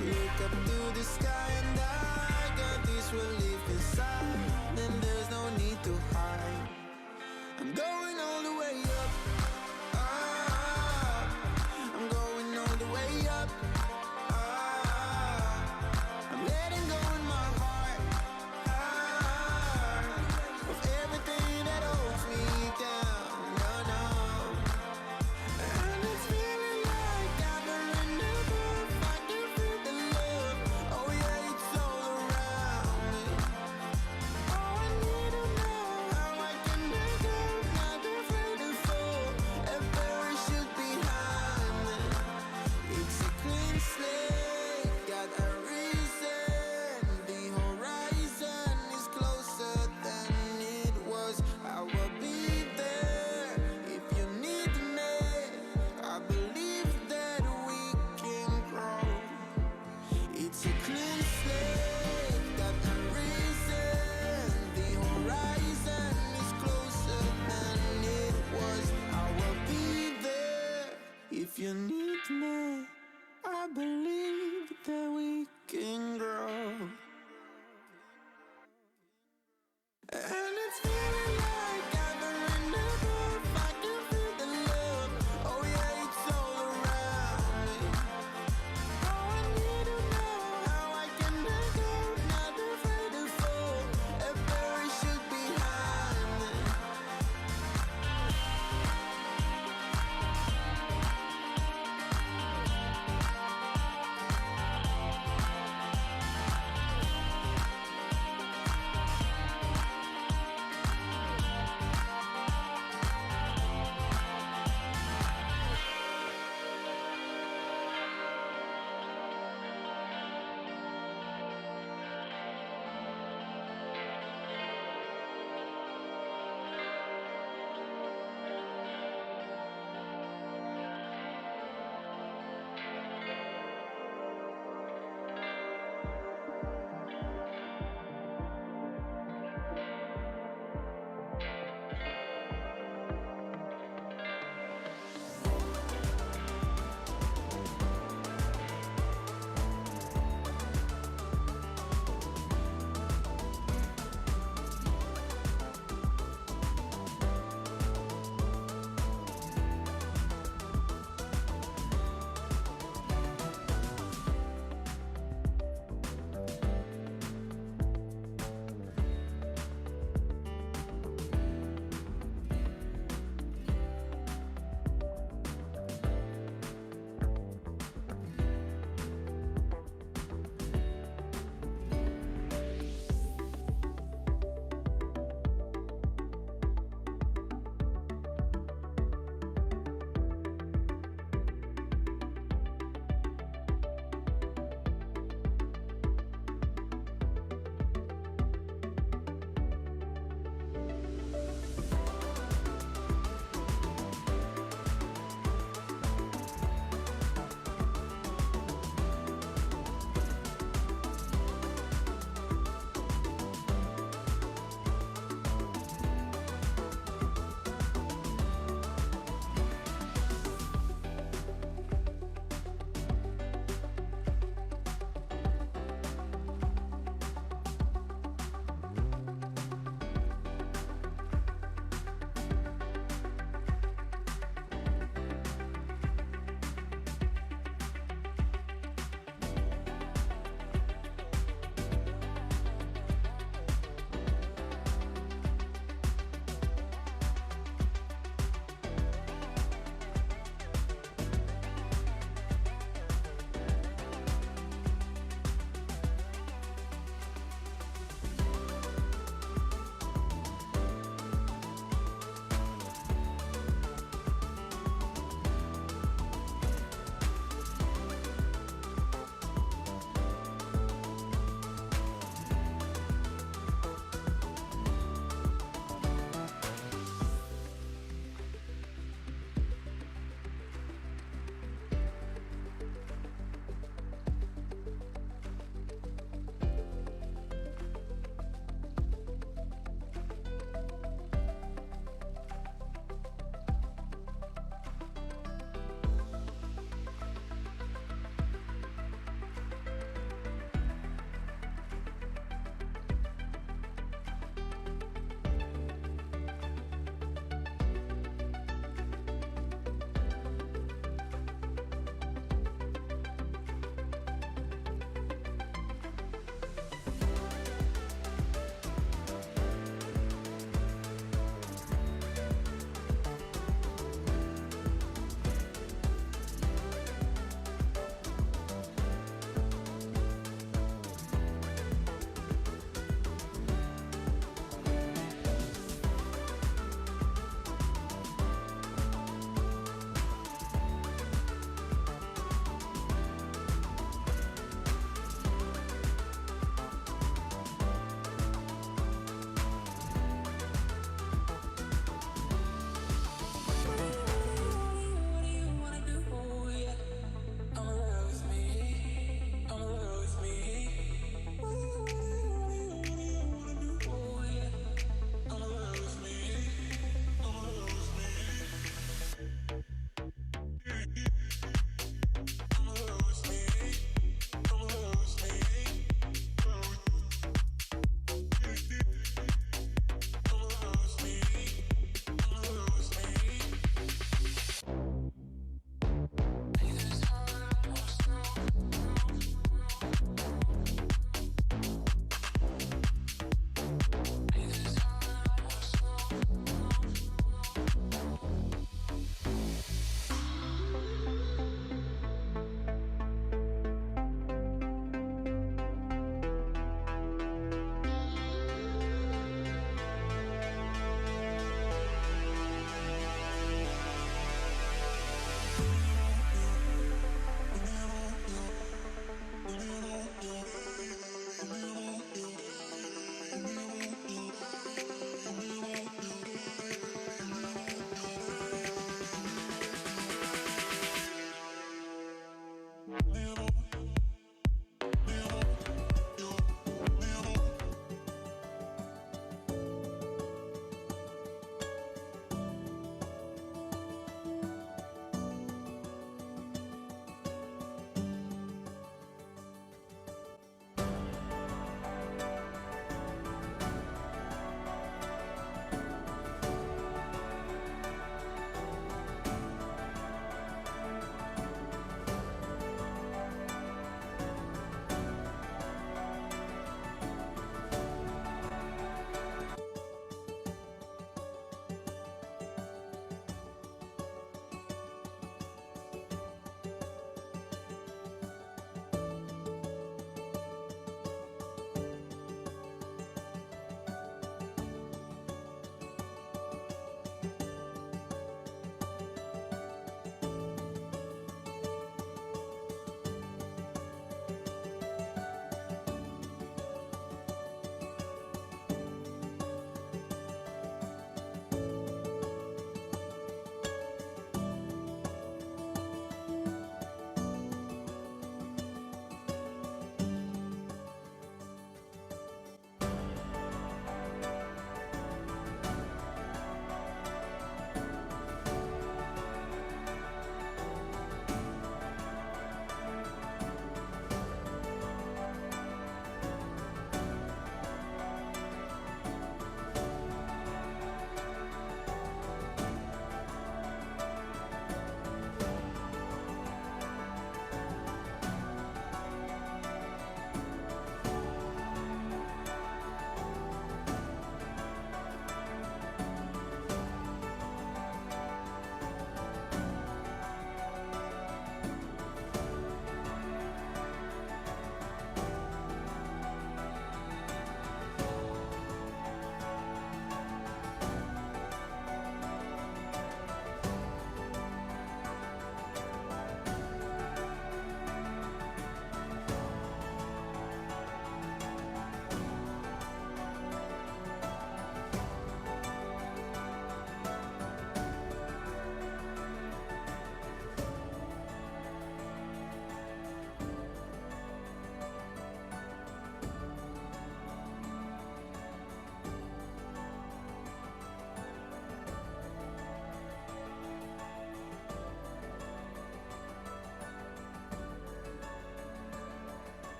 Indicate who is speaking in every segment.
Speaker 1: Look up to the sky and I got this relief inside, and there's no need to hide. I'm going all the way up. Ah, I'm going all the way up. Ah, I'm letting go in my heart. Ah, of everything that holds me down. No, no. And it's feeling like I'm in the groove. I can feel the love. Oh yeah, it's all around me. Oh, I need to know how I can let go. Not afraid to fall. A parachute behind me. It's a clean slate, got a reason. The horizon is closer than it was. I will be there if you need me. I believe that we can grow. It's a clean slate, got a reason. The horizon is closer than it was. I will be there if you need me. I believe that we can grow. And it's feeling like I'm in the groove. I can feel the love. Oh yeah, it's all around me. Oh, I need to know how I can let go. Not afraid to fall. A parachute behind me.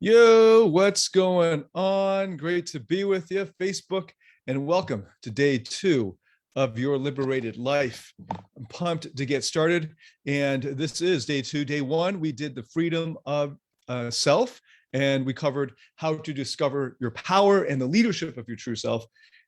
Speaker 2: Yo, what's going on? Great to be with you, Facebook, and welcome to day 2 of your liberated life. I'm pumped to get started, and this is day 2. Day 1, we did the freedom of self, and we covered how to discover your power and the leadership of your true self.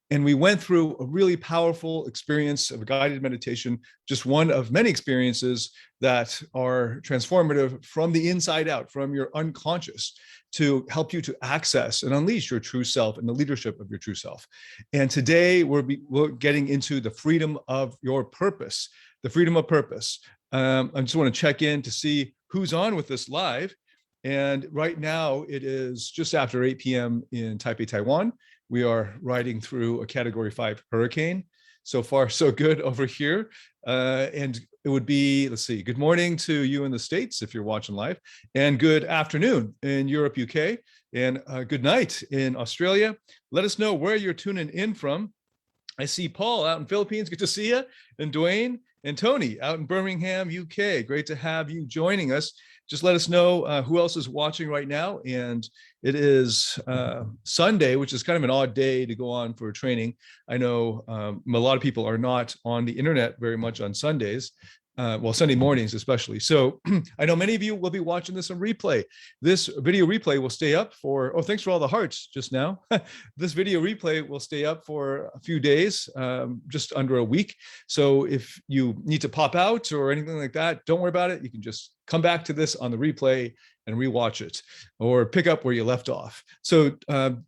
Speaker 2: And we went through a really powerful experience of a guided meditation, just one of many experiences that are transformative from the inside out, from your unconscious, to help you to access and unleash your true self and the leadership of your true self. And today we're getting into the freedom of your purpose, the freedom of purpose. I just want to check in to see who's on with us live. And right now it is just after 8 p.m. in Taipei, Taiwan. We are riding through a Category 5 hurricane. So far, so good over here. And it would be, let's see, good morning to you in the States if you're watching live, and good afternoon in Europe, UK, and good night in Australia. Let us know where you're tuning in from. I see Paul out in Philippines. Good to see you. And Dwayne and Tony out in Birmingham, UK. Great to have you joining us. Just let us know who else is watching right now. And it is Sunday, which is kind of an odd day to go on for training. I know a lot of people are not on the internet very much on Sundays. Well, Sunday mornings especially. So I know many of you will be watching this on replay. This video replay will stay up for, oh, thanks for all the hearts just now. This video replay will stay up for a few days, just under a week. So if you need to pop out or anything like that, don't worry about it. You can just come back to this on the replay and rewatch it or pick up where you left off. So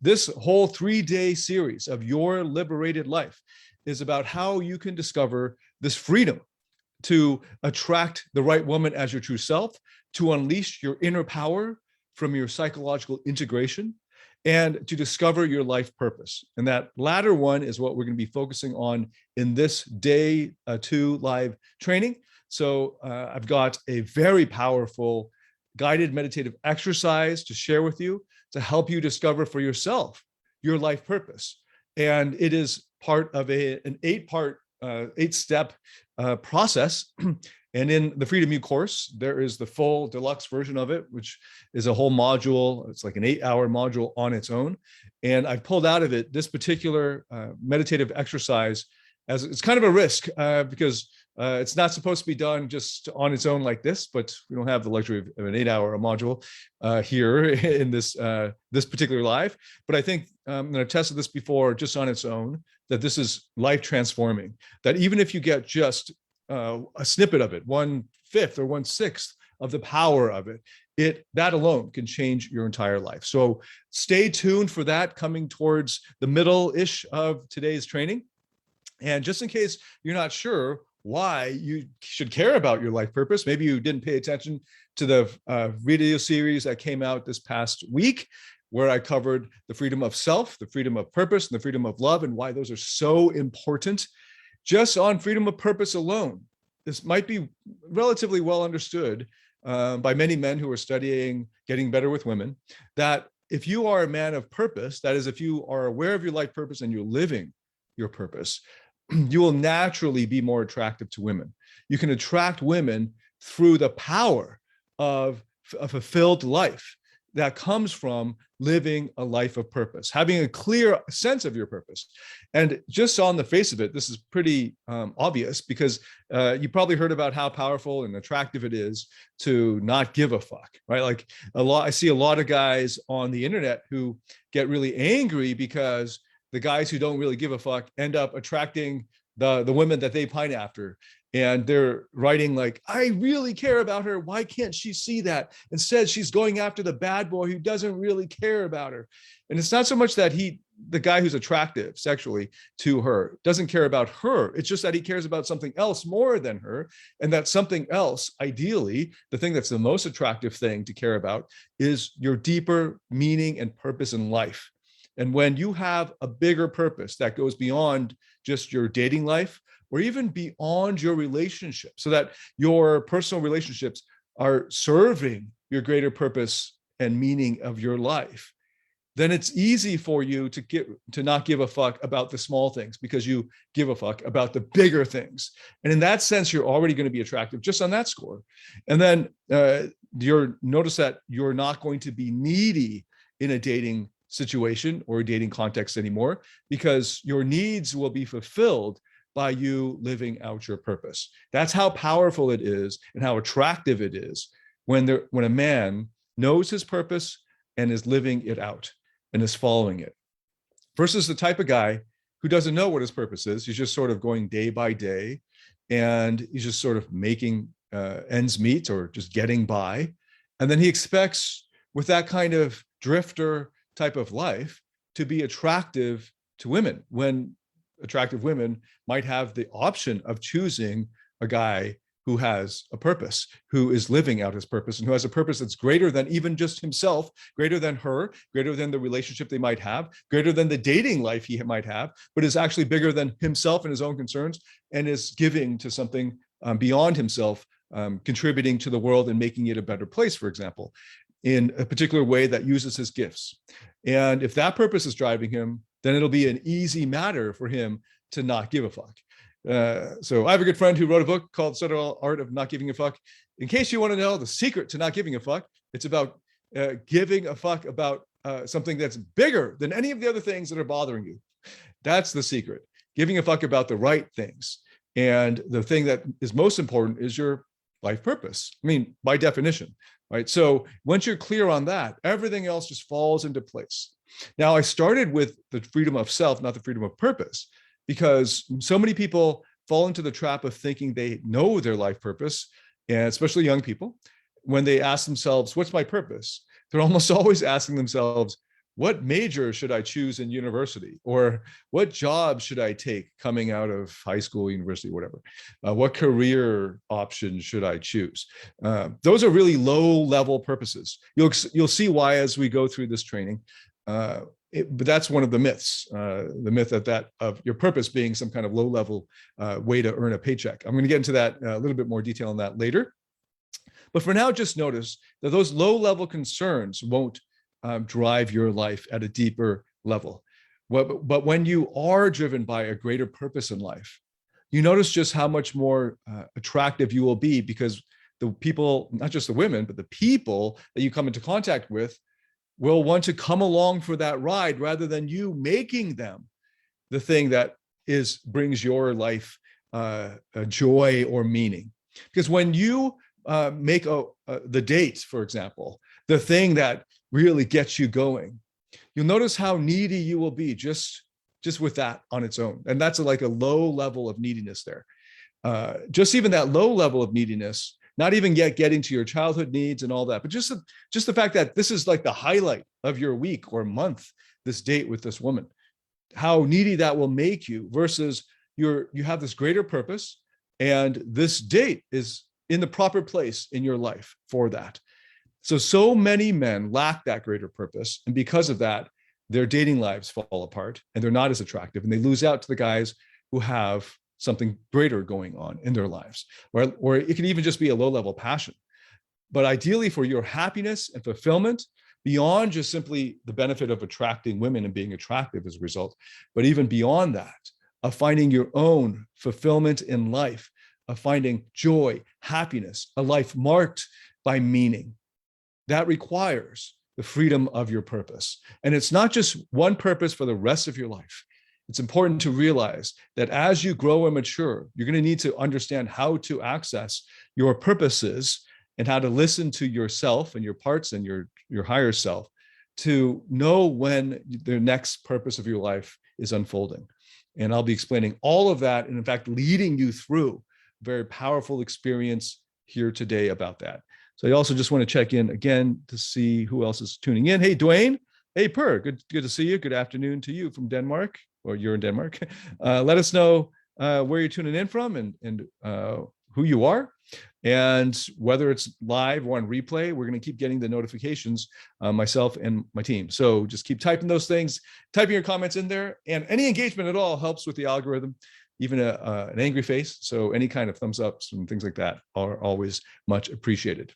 Speaker 2: this whole 3-day series of Your Liberated Life is about how you can discover this freedom to attract the right woman as your true self, to unleash your inner power from your psychological integration, and to discover your life purpose. And that latter one is what we're going to be focusing on in this day 2 live training. So I've got a very powerful guided meditative exercise to share with you to help you discover for yourself your life purpose. And it is part of an 8-part, 8-step process. And in the Freedom U course, there is the full deluxe version of it, which is a whole module. It's like an 8-hour module on its own. And I've pulled out of it this particular meditative exercise as it's kind of a risk because it's not supposed to be done just on its own like this, but we don't have the luxury of an 8-hour module here in this particular live. But I think I'm going to test this before just on its own, that this is life transforming, that even if you get just a snippet of it, 1/5 or 1/6 of the power of it, that alone can change your entire life. So stay tuned for that coming towards the middle-ish of today's training. And just in case you're not sure why you should care about your life purpose, maybe you didn't pay attention to the video series that came out this past week, where I covered the freedom of self, the freedom of purpose, and the freedom of love, and why those are so important. Just on freedom of purpose alone, this might be relatively well understood by many men who are studying getting better with women, that if you are a man of purpose, that is, if you are aware of your life purpose and you're living your purpose, you will naturally be more attractive to women. You can attract women through the power of a fulfilled life that comes from living a life of purpose, having a clear sense of your purpose. And just on the face of it, this is pretty obvious, because you probably heard about how powerful and attractive it is to not give a fuck, right? Like I see a lot of guys on the internet who get really angry because the guys who don't really give a fuck end up attracting the women that they pine after. And they're writing like, I really care about her. Why can't she see that? Instead, she's going after the bad boy who doesn't really care about her. And it's not so much that the guy who's attractive sexually to her doesn't care about her. It's just that he cares about something else more than her. And that something else, ideally, the thing that's the most attractive thing to care about is your deeper meaning and purpose in life. And when you have a bigger purpose that goes beyond just your dating life, or even beyond your relationship, so that your personal relationships are serving your greater purpose and meaning of your life, then it's easy for you to not give a fuck about the small things, because you give a fuck about the bigger things. And in that sense, you're already going to be attractive just on that score. And then notice that you're not going to be needy in a dating situation or a dating context anymore, because your needs will be fulfilled by you living out your purpose. That's how powerful it is and how attractive it is when a man knows his purpose and is living it out and is following it, versus the type of guy who doesn't know what his purpose is. He's just sort of going day by day, and he's just sort of making ends meet or just getting by. And then he expects, with that kind of drifter type of life, to be attractive to women, when attractive women might have the option of choosing a guy who has a purpose, who is living out his purpose, and who has a purpose that's greater than even just himself, greater than her, greater than the relationship they might have, greater than the dating life he might have, but is actually bigger than himself and his own concerns, and is giving to something beyond himself, contributing to the world and making it a better place, for example, in a particular way that uses his gifts. And if that purpose is driving him, then it'll be an easy matter for him to not give a fuck. So I have a good friend who wrote a book called Subtle Art of Not Giving a Fuck. In case you want to know the secret to not giving a fuck, it's about giving a fuck about something that's bigger than any of the other things that are bothering you. That's the secret. Giving a fuck about the right things. And the thing that is most important is your life purpose. I mean, by definition, right? So once you're clear on that, everything else just falls into place. Now, I started with the freedom of self, not the freedom of purpose, because so many people fall into the trap of thinking they know their life purpose, and especially young people, when they ask themselves, what's my purpose? They're almost always asking themselves, what major should I choose in university? Or what job should I take coming out of high school, university, whatever? What career option should I choose? Those are really low-level purposes. You'll see why as we go through this training. But that's one of the myths, the myth of your purpose being some kind of low-level way to earn a paycheck. I'm going to get into that a little bit more detail on that later. But for now, just notice that those low-level concerns won't drive your life at a deeper level. But when you are driven by a greater purpose in life, you notice just how much more attractive you will be, because the people, not just the women, but the people that you come into contact with will want to come along for that ride rather than you making them the thing that brings your life a joy or meaning. Because when you make the date, for example, the thing that really gets you going, you'll notice how needy you will be just with that on its own. And that's like a low level of neediness there. Just even that low level of neediness, not even yet getting to your childhood needs and all that, but just the fact that this is like the highlight of your week or month, this date with this woman, how needy that will make you versus you have this greater purpose, and this date is in the proper place in your life for that. So many men lack that greater purpose. And because of that, their dating lives fall apart and they're not as attractive, and they lose out to the guys who have something greater going on in their lives, or it can even just be a low-level passion. But ideally, for your happiness and fulfillment, beyond just simply the benefit of attracting women and being attractive as a result, but even beyond that, of finding your own fulfillment in life, of finding joy, happiness, a life marked by meaning, that requires the freedom of your purpose. And it's not just one purpose for the rest of your life. It's important to realize that as you grow and mature, you're going to need to understand how to access your purposes and how to listen to yourself and your parts and your higher self to know when the next purpose of your life is unfolding. And I'll be explaining all of that, and in fact, leading you through a very powerful experience here today about that. So I also just want to check in again to see who else is tuning in. Hey, Dwayne. Hey, Per. Good to see you. Good afternoon to you from Denmark, or you're in Denmark. Let us know where you're tuning in from and who you are, and whether it's live or on replay. We're going to keep getting the notifications, myself and my team. So just keep typing those things, typing your comments in there, and any engagement at all helps with the algorithm, even an angry face. So any kind of thumbs ups and things like that are always much appreciated.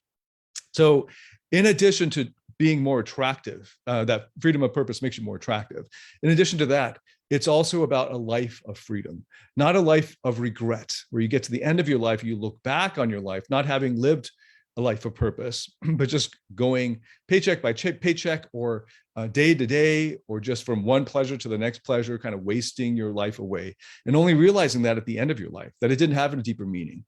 Speaker 2: So in addition to being more attractive, that freedom of purpose makes you more attractive. In addition to that, it's also about a life of freedom, not a life of regret, where you get to the end of your life, you look back on your life, not having lived a life of purpose, but just going paycheck by paycheck, or day to day, or just from one pleasure to the next pleasure, kind of wasting your life away, and only realizing that at the end of your life, that it didn't have a deeper meaning.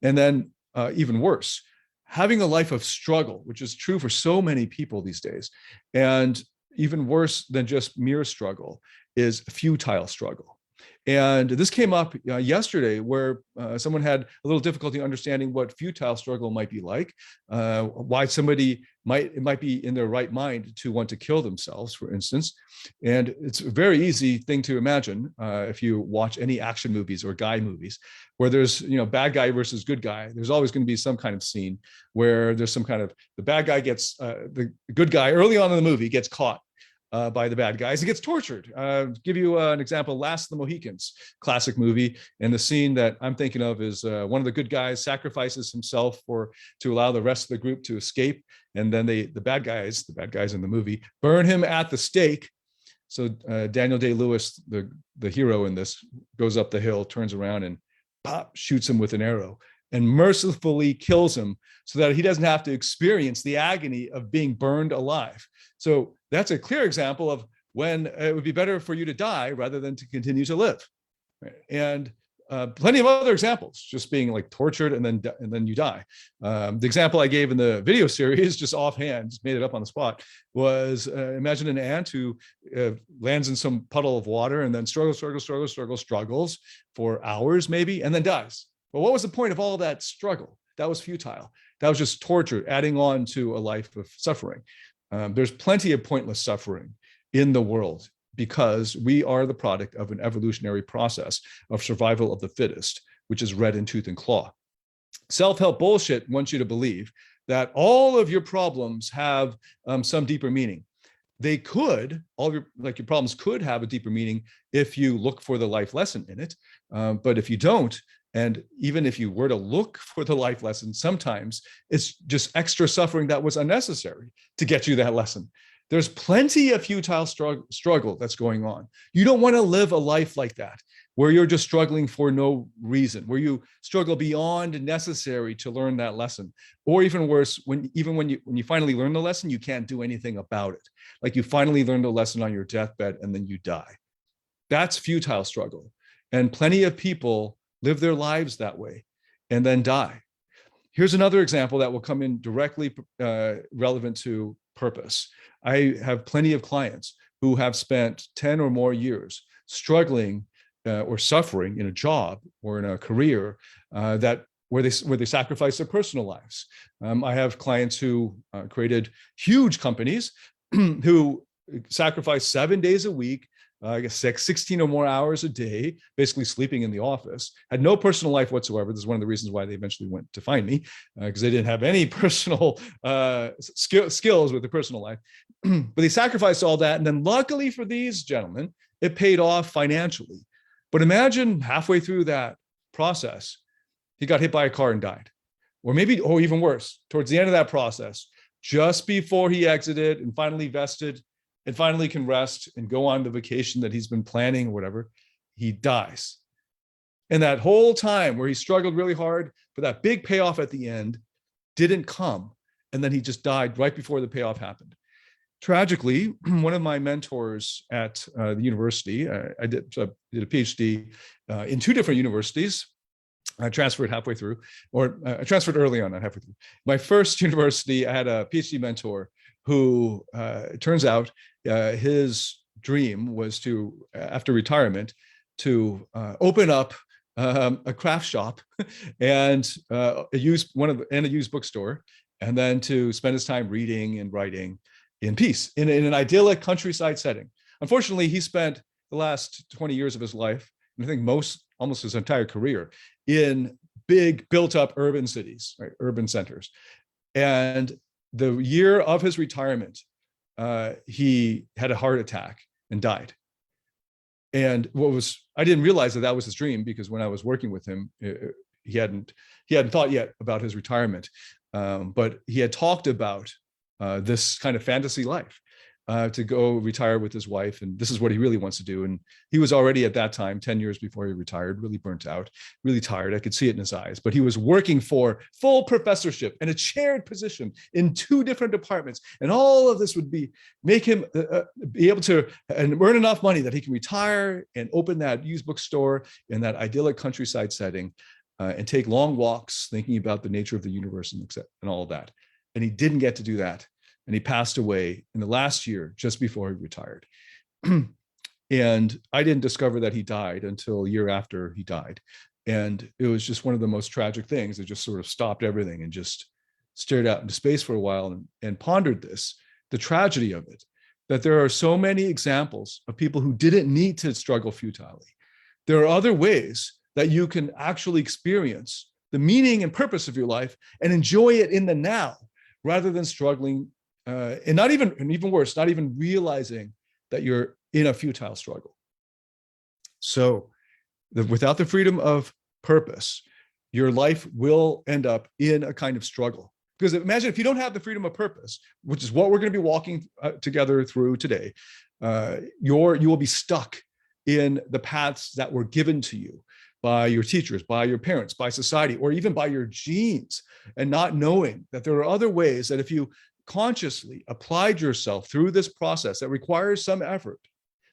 Speaker 2: And then even worse, having a life of struggle, which is true for so many people these days. And even worse than just mere struggle is futile struggle. And this came up yesterday, where someone had a little difficulty understanding what futile struggle might be like, why somebody might be in their right mind to want to kill themselves, for instance. And it's a very easy thing to imagine if you watch any action movies or guy movies, where there's bad guy versus good guy. There's always going to be some kind of scene where there's some kind of, the bad guy gets, the good guy early on in the movie gets caught by the bad guys. He gets tortured. Give you an example, Last of the Mohicans, classic movie. And the scene that I'm thinking of is one of the good guys sacrifices himself to allow the rest of the group to escape. And then the bad guys in the movie, burn him at the stake. So Daniel Day-Lewis, the hero in this, goes up the hill, turns around, and pop, shoots him with an arrow, and mercifully kills him so that he doesn't have to experience the agony of being burned alive. So that's a clear example of when it would be better for you to die rather than to continue to live. And plenty of other examples, just being like tortured and then you die. The example I gave in the video series, just offhand, just made it up on the spot, was imagine an ant who lands in some puddle of water and then struggles for hours maybe, and then dies. Well, what was the point of all that struggle? That was futile. That was just torture, adding on to a life of suffering. There's plenty of pointless suffering in the world because we are the product of an evolutionary process of survival of the fittest, which is red in tooth and claw. Self-help bullshit wants you to believe that all of your problems have some deeper meaning. They could, your problems could have a deeper meaning if you look for the life lesson in it. But if you don't, and even if you were to look for the life lesson, sometimes it's just extra suffering that was unnecessary to get you that lesson. There's plenty of futile struggle that's going on. You don't want to live a life like that, where you're just struggling for no reason, where you struggle beyond necessary to learn that lesson. Or even worse, when you finally learn the lesson, you can't do anything about it. Like you finally learned the lesson on your deathbed and then you die. That's futile struggle. And plenty of people live their lives that way and then die. Here's another example that will come in directly relevant to purpose. I have plenty of clients who have spent 10 or more years struggling or suffering in a job or in a career where they sacrifice their personal lives. I have clients who created huge companies who sacrificed 7 days a week, I guess 16 or more hours a day, basically sleeping in the office, had no personal life whatsoever. This is one of the reasons why they eventually went to find me, because they didn't have any personal skills with their personal life. But they sacrificed all that. And then luckily for these gentlemen, it paid off financially. But imagine halfway through that process, he got hit by a car and died. Or maybe, or even worse, towards the end of that process, just before he exited and finally vested and finally can rest and go on the vacation that he's been planning or whatever, he dies. And that whole time where he struggled really hard for that big payoff at the end didn't come. And then he just died right before the payoff happened. Tragically, one of my mentors at the university, I did a Ph.D. In 2 different universities. I transferred halfway through, or I transferred early on, not halfway through. My first university, I had a PhD mentor who, it turns out, his dream was to, after retirement, to open up a craft shop and a used bookstore, and then to spend his time reading and writing in peace in an idyllic countryside setting. Unfortunately, he spent the last 20 years of his life, and I think almost his entire career, in big built-up urban cities, right, urban centers. And the year of his retirement, he had a heart attack and died. And I didn't realize that was his dream, because when I was working with him, he hadn't thought yet about his retirement, but he had talked about this kind of fantasy life, to go retire with his wife. And this is what he really wants to do. And he was already at that time, 10 years before he retired, really burnt out, really tired. I could see it in his eyes, but he was working for full professorship and a chaired position in 2 different departments. And all of this would make him be able to and earn enough money that he can retire and open that used bookstore in that idyllic countryside setting, and take long walks thinking about the nature of the universe and all of that. And he didn't get to do that. And he passed away in the last year, just before he retired. And I didn't discover that he died until a year after he died. And it was just one of the most tragic things. It just sort of stopped everything and just stared out into space for a while and pondered the tragedy of it, that there are so many examples of people who didn't need to struggle futilely. There are other ways that you can actually experience the meaning and purpose of your life and enjoy it in the now, rather than struggling, and even worse, not even realizing that you're in a futile struggle. So without the freedom of purpose, your life will end up in a kind of struggle. Because imagine if you don't have the freedom of purpose, which is what we're going to be walking together through today, you will be stuck in the paths that were given to you by your teachers, by your parents, by society, or even by your genes, and not knowing that there are other ways that if you consciously applied yourself through this process that requires some effort.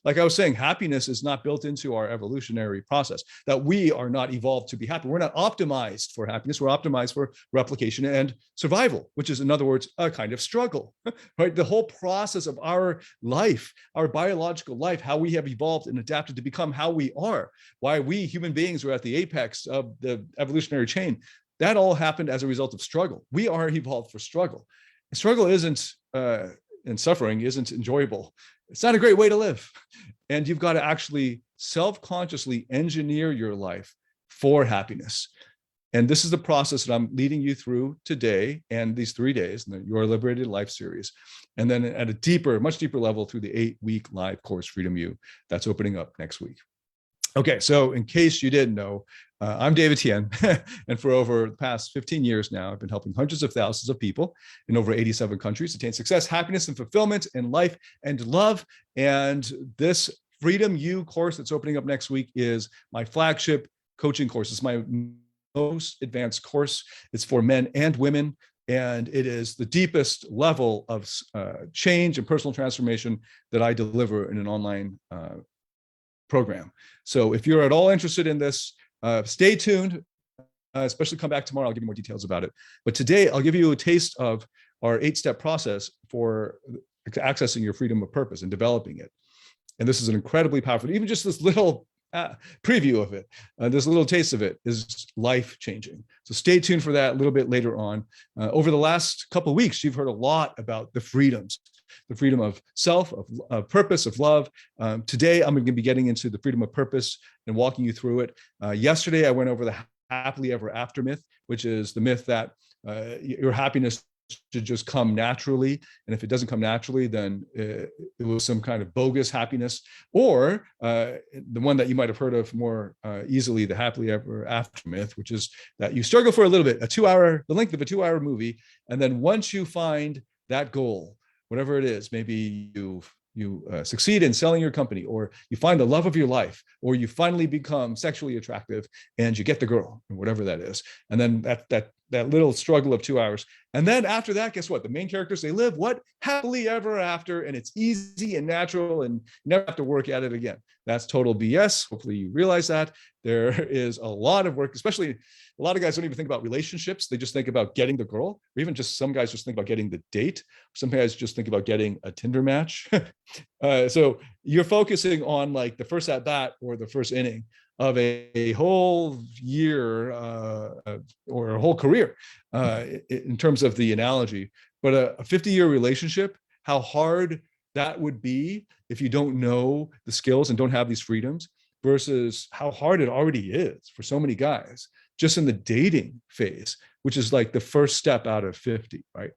Speaker 2: Like I was saying, happiness is not built into our evolutionary process, that we are not evolved to be happy. We're not optimized for happiness. We're optimized for replication and survival, which is, in other words, a kind of struggle, right? The whole process of our life, our biological life, how we have evolved and adapted to become how we are, why we human beings are at the apex of the evolutionary chain, that all happened as a result of struggle. We are evolved for struggle. Struggle isn't, and suffering isn't enjoyable. it's not a great way to live. And you've got to actually self-consciously engineer your life for happiness. And this is the process that I'm leading you through today and these 3 days, Your Liberated Life series. And then at a deeper, much deeper level through the 8-week live course, Freedom U, that's opening up next week. Okay, so in case you didn't know, I'm David Tian, and for over the past 15 years now, I've been helping hundreds of thousands of people in over 87 countries attain success, happiness, and fulfillment in life and love. And this Freedom U course that's opening up next week is my flagship coaching course. It's my most advanced course. It's for men and women, and it is the deepest level of change and personal transformation that I deliver in an online program. So if you're at all interested in this, stay tuned, especially come back tomorrow. I'll give you more details about it. But today I'll give you a taste of our 8-step process for accessing your freedom of purpose and developing it. And this is an incredibly powerful, even just this little preview of it, this little taste of it is life-changing. So stay tuned for that a little bit later on. Over the last couple of weeks, you've heard a lot about the freedoms, the freedom of self, of purpose, of love. Today, I'm going to be getting into the freedom of purpose and walking you through it. Yesterday, I went over the happily ever after myth, which is the myth that your happiness should just come naturally. And if it doesn't come naturally, then it was some kind of bogus happiness, or the one that you might have heard of more easily, the happily ever after myth, which is that you struggle for a little bit, the length of a 2-hour movie. And then once you find that goal, whatever it is, maybe you succeed in selling your company, or you find the love of your life, or you finally become sexually attractive and you get the girl, or whatever that is. And then that little struggle of 2 hours. And then after that, guess what? The main characters, they live what? Happily ever after, and it's easy and natural and never have to work at it again. That's total BS. Hopefully you realize that. There is a lot of work, especially a lot of guys don't even think about relationships. They just think about getting the girl, or even just some guys just think about getting the date. Some guys just think about getting a Tinder match. So you're focusing on like the first at bat or the first inning of a whole year or a whole career in terms of the analogy. But a 50-year relationship, how hard that would be if you don't know the skills and don't have these freedoms, versus how hard it already is for so many guys just in the dating phase, which is like the first step out of 50, right?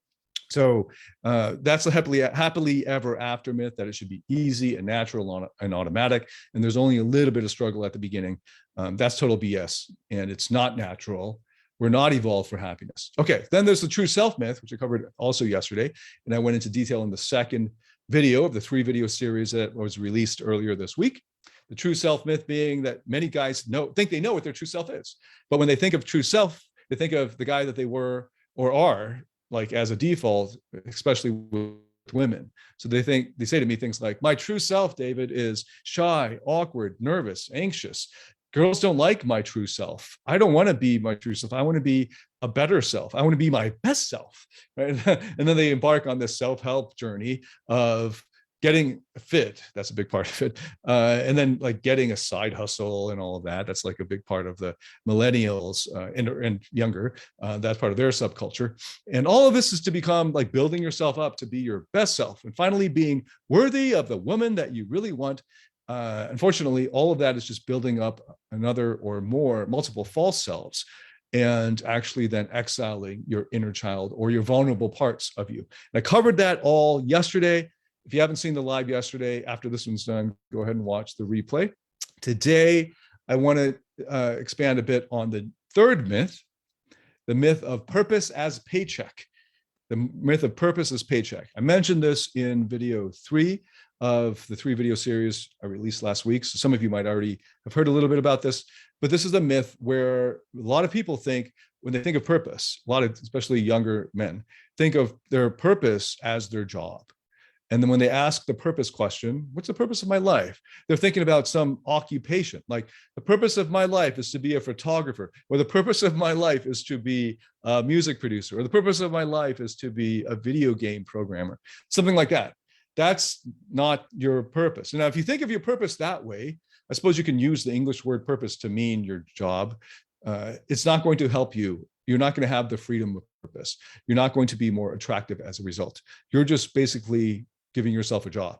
Speaker 2: So that's the happily ever after myth, that it should be easy and natural and automatic. And there's only a little bit of struggle at the beginning. That's total BS. And it's not natural. We're not evolved for happiness. Okay, then there's the true self myth, which I covered also yesterday. And I went into detail in the second video of the 3-video series that was released earlier this week. The true self myth being that many guys think they know what their true self is. But when they think of true self, they think of the guy that they were or are, like as a default, especially with women. So they say to me things like, my true self, David, is shy, awkward, nervous, anxious. Girls don't like my true self. I don't want to be my true self. I want to be a better self. I want to be my best self, right? And then they embark on this self-help journey of getting fit. That's a big part of it. And then like getting a side hustle and all of that. That's like a big part of the millennials and younger. That's part of their subculture. And all of this is to become like building yourself up to be your best self and finally being worthy of the woman that you really want. Unfortunately, all of that is just building up another or more multiple false selves, and actually then exiling your inner child or your vulnerable parts of you. And I covered that all yesterday. If you haven't seen the live yesterday, after this one's done, go ahead and watch the replay. Today, I want to expand a bit on the third myth, the myth of purpose as paycheck. The myth of purpose as paycheck. I mentioned this in video 3 of the 3-video series I released last week. So some of you might already have heard a little bit about this, but this is a myth where a lot of people think, when they think of purpose, especially younger men, think of their purpose as their job. And then when they ask the purpose question, what's the purpose of my life? They're thinking about some occupation, like the purpose of my life is to be a photographer, or the purpose of my life is to be a music producer, or the purpose of my life is to be a video game programmer, something like that. That's not your purpose. Now, if you think of your purpose that way, I suppose you can use the English word purpose to mean your job. It's not going to help you. You're not going to have the freedom of purpose. You're not going to be more attractive as a result. You're just basically giving yourself a job,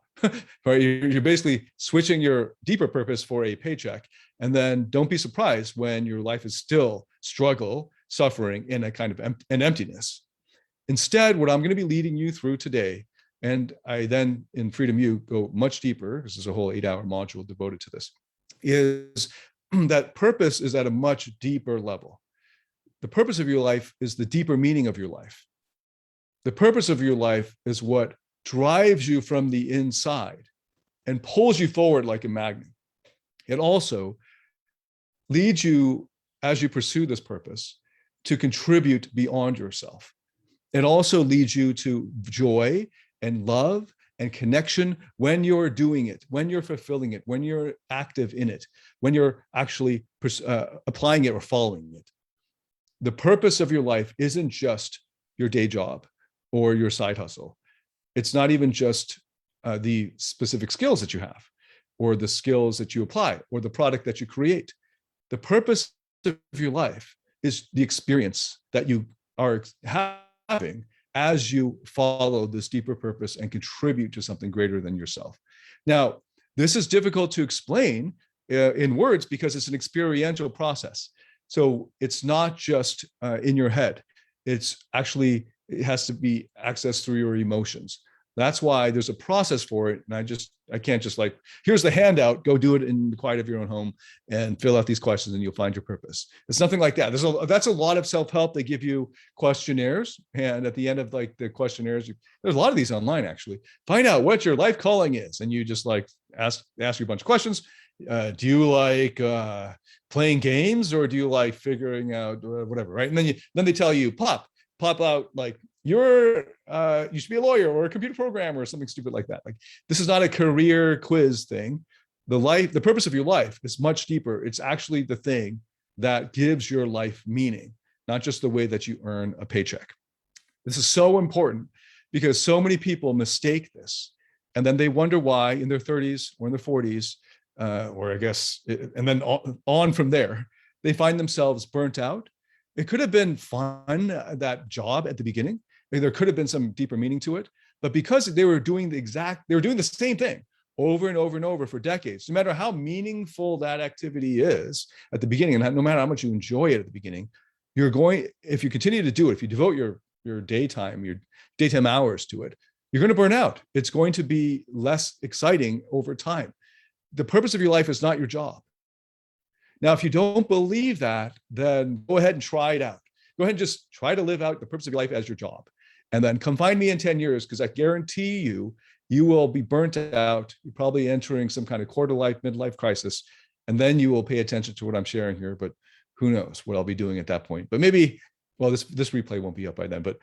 Speaker 2: right? You're basically switching your deeper purpose for a paycheck. And then don't be surprised when your life is still struggle, suffering in a kind of an emptiness. Instead, what I'm going to be leading you through today, and I then in Freedom U go much deeper, this is a whole 8-hour module devoted to this, is that purpose is at a much deeper level. The purpose of your life is the deeper meaning of your life. The purpose of your life is what drives you from the inside and pulls you forward like a magnet. It also leads you, as you pursue this purpose, to contribute beyond yourself. It also leads you to joy and love and connection when you're doing it, when you're fulfilling it, when you're active in it, when you're actually applying it or following it. The purpose of your life isn't just your day job or your side hustle. It's not even just the specific skills that you have or the skills that you apply or the product that you create. The purpose of your life is the experience that you are having as you follow this deeper purpose and contribute to something greater than yourself. Now, this is difficult to explain in words because it's an experiential process. So it's not just in your head. It's actually, it has to be accessed through your emotions. That's why there's a process for it. And I can't just like, here's the handout, go do it in the quiet of your own home and fill out these questions and you'll find your purpose. It's nothing like that. That's a lot of self-help. They give you questionnaires. And at the end of like the questionnaires, there's a lot of these online actually. Find out what your life calling is. And you just like ask you a bunch of questions. Do you like playing games or do you like figuring out whatever, right? And then they tell you, pop out like, you should be a lawyer or a computer programmer or something stupid like that. Like this is not a career quiz thing. The purpose of your life is much deeper. It's actually the thing that gives your life meaning, not just the way that you earn a paycheck. This is so important because so many people mistake this. And then they wonder why in their 30s or in their 40s, or I guess, and then on from there, they find themselves burnt out. It could have been fun, that job at the beginning. There could have been some deeper meaning to it, but because they were doing the same thing over and over and over for decades, no matter how meaningful that activity is at the beginning, and no matter how much you enjoy it at the beginning, if you continue to do it, if you devote your daytime hours to it, you're going to burn out. It's going to be less exciting over time. The purpose of your life is not your job. Now, if you don't believe that, then go ahead and try it out. Go ahead and just try to live out the purpose of your life as your job. And then come find me in 10 years, because I guarantee you will be burnt out. You're probably entering some kind of quarter-life, midlife crisis. And then you will pay attention to what I'm sharing here, but who knows what I'll be doing at that point. But maybe, well, this replay won't be up by then, but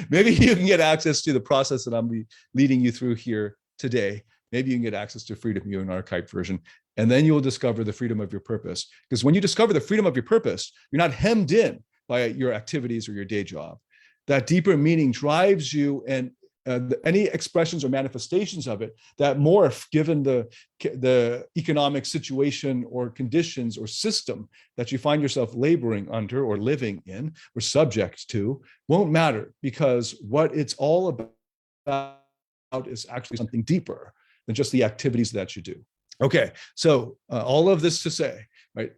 Speaker 2: maybe you can get access to the process that I'm leading you through here today. Maybe you can get access to Freedom U, an archived version, and then you will discover the freedom of your purpose. Because when you discover the freedom of your purpose, you're not hemmed in by your activities or your day job. That deeper meaning drives you, and any expressions or manifestations of it that morph given the economic situation or conditions or system that you find yourself laboring under or living in or subject to won't matter, because what it's all about is actually something deeper than just the activities that you do. Okay, so all of this to say, right,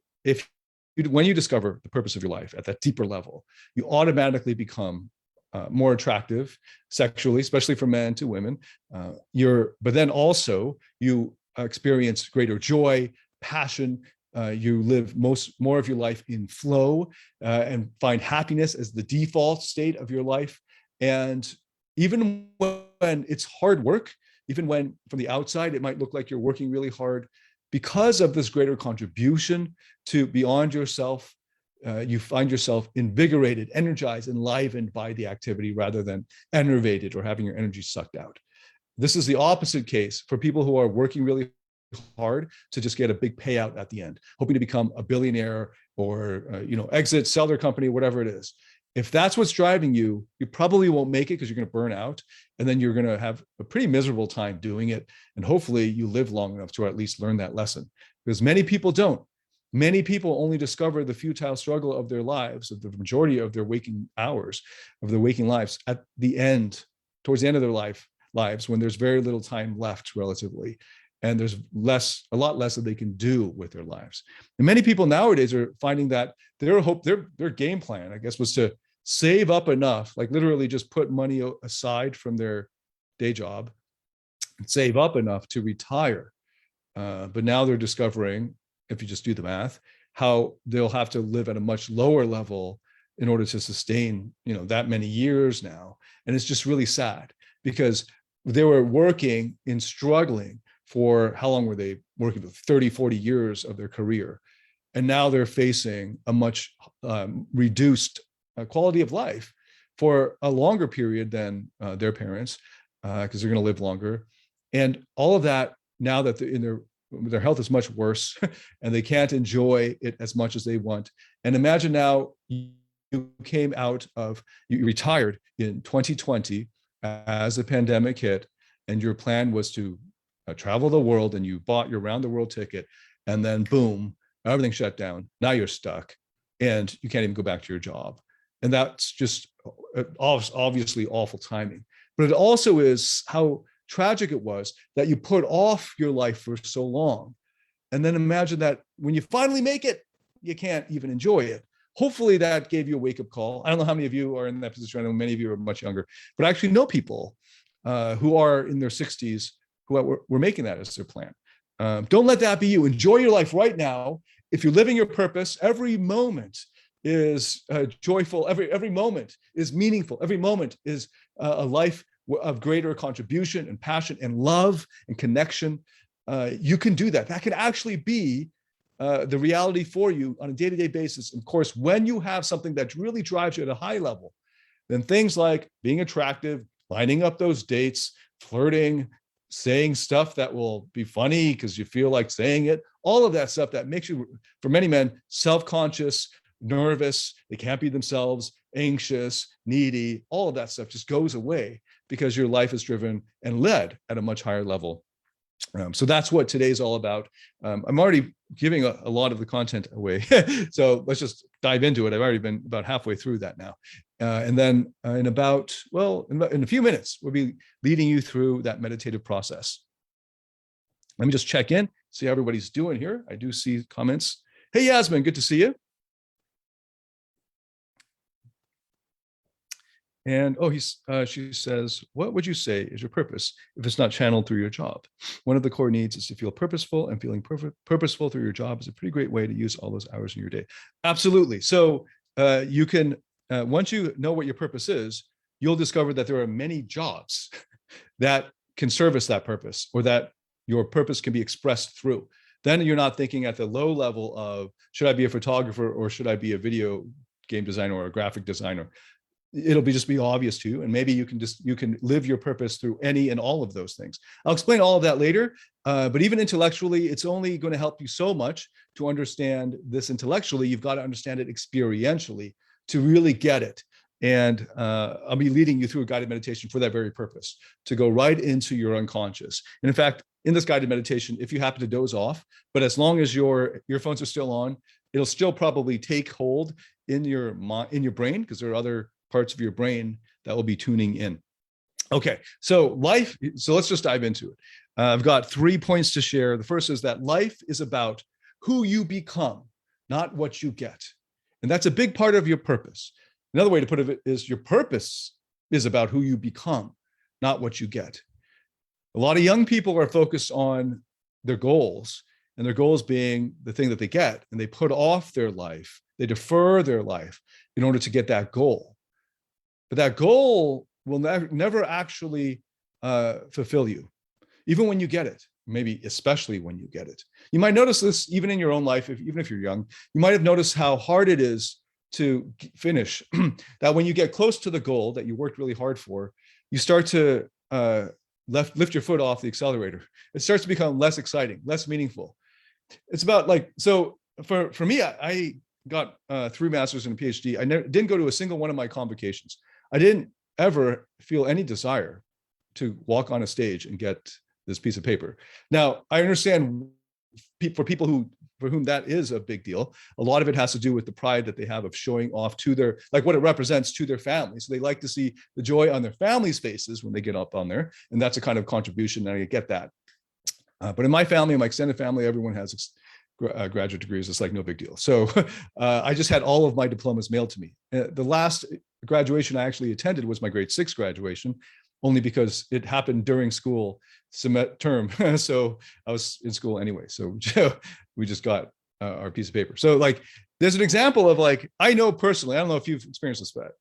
Speaker 2: when you discover the purpose of your life at that deeper level, you automatically become more attractive sexually, especially for men to women. But then also you experience greater joy, passion. You live more of your life in flow and find happiness as the default state of your life. And even when it's hard work, even when from the outside it might look like you're working really hard, because of this greater contribution to beyond yourself, you find yourself invigorated, energized, enlivened by the activity rather than enervated or having your energy sucked out. This is the opposite case for people who are working really hard to just get a big payout at the end, hoping to become a billionaire or exit, sell their company, whatever it is. If that's what's driving you, you probably won't make it because you're going to burn out, and then you're going to have a pretty miserable time doing it. And hopefully you live long enough to at least learn that lesson, because many people don't. Many people only discover the futile struggle of their lives, of the majority of their waking hours, of their waking lives at the end, towards the end of their life, lives when there's very little time left relatively, and there's a lot less that they can do with their lives. And many people nowadays are finding that their game plan, I guess, was to save up enough, like literally just put money aside from their day job and save up enough to retire. But now they're discovering, if you just do the math, how they'll have to live at a much lower level in order to sustain, that many years now. And it's just really sad because they were working and struggling for, how long were they working? 30, 40 years of their career. And now they're facing a much reduced quality of life for a longer period than their parents, because they're going to live longer. And all of that, now that their health is much worse and they can't enjoy it as much as they want. And imagine now you retired in 2020 as the pandemic hit, and your plan was to travel the world, and you bought your round the world ticket, and then boom, everything shut down. Now you're stuck and you can't even go back to your job. And that's just obviously awful timing. But it also is how tragic it was that you put off your life for so long. And then imagine that when you finally make it, you can't even enjoy it. Hopefully that gave you a wake-up call. I don't know how many of you are in that position. I know many of you are much younger, but I actually know people who are in their 60s who were making that as their plan. Don't let that be you. Enjoy your life right now. If you're living your purpose, every moment is joyful. Every moment is meaningful. Every moment is a life of greater contribution and passion and love and connection. You can do that. That can actually be the reality for you on a day-to-day basis. Of course, when you have something that really drives you at a high level, then things like being attractive, lining up those dates, flirting, saying stuff that will be funny because you feel like saying it, all of that stuff that makes you, for many men, self-conscious, nervous, they can't be themselves, anxious, needy, all of that stuff just goes away because your life is driven and led at a much higher level. So that's what today's all about. I'm already giving a lot of the content away. So let's just dive into it. I've already been about halfway through that now. And then in a few minutes, we'll be leading you through that meditative process. Let me just check in, see how everybody's doing here. I do see comments. Hey, Yasmin, good to see you. And she says, what would you say is your purpose if it's not channeled through your job? One of the core needs is to feel purposeful, and feeling purposeful through your job is a pretty great way to use all those hours in your day. Absolutely. So you can, once you know what your purpose is, you'll discover that there are many jobs that can service that purpose, or that your purpose can be expressed through. Then you're not thinking at the low level of, should I be a photographer or should I be a video game designer or a graphic designer? It'll just be obvious to you, and maybe you can live your purpose through any and all of those things. I'll explain all of that later, but even intellectually, it's only going to help you so much to understand this intellectually. You've got to understand it experientially to really get it. And I'll be leading you through a guided meditation for that very purpose, to go right into your unconscious. And in fact, in this guided meditation, if you happen to doze off, but as long as your earphones are still on, it'll still probably take hold in your brain, because there are other parts of your brain that will be tuning in. Okay, so let's just dive into it. I've got 3 points to share. The first is that life is about who you become, not what you get. And that's a big part of your purpose. Another way to put it is your purpose is about who you become, not what you get. A lot of young people are focused on their goals, and their goals being the thing that they get, and they put off their life, they defer their life in order to get that goal. But that goal will never actually fulfill you, even when you get it, maybe especially when you get it. You might notice this even in your own life, even if you're young. You might have noticed how hard it is to finish, that when you get close to the goal that you worked really hard for, you start to lift your foot off the accelerator. It starts to become less exciting, less meaningful. It's about so for me, I got 3 masters and a PhD. I didn't go to a single one of my convocations. I didn't ever feel any desire to walk on a stage and get this piece of paper. Now, I understand for people who for whom that is a big deal. A lot of it has to do with the pride that they have of showing off to their, like what it represents to their family. So they like to see the joy on their family's faces when they get up on there. And that's a kind of contribution, and I get that. But in my family, my extended family, everyone has graduate degrees. It's like no big deal. So I just had all of my diplomas mailed to me. The last graduation I actually attended was my grade 6 graduation, only because it happened during school term. So I was in school anyway. So we just got our piece of paper. So like, there's an example of like, I know personally, I don't know if you've experienced this, but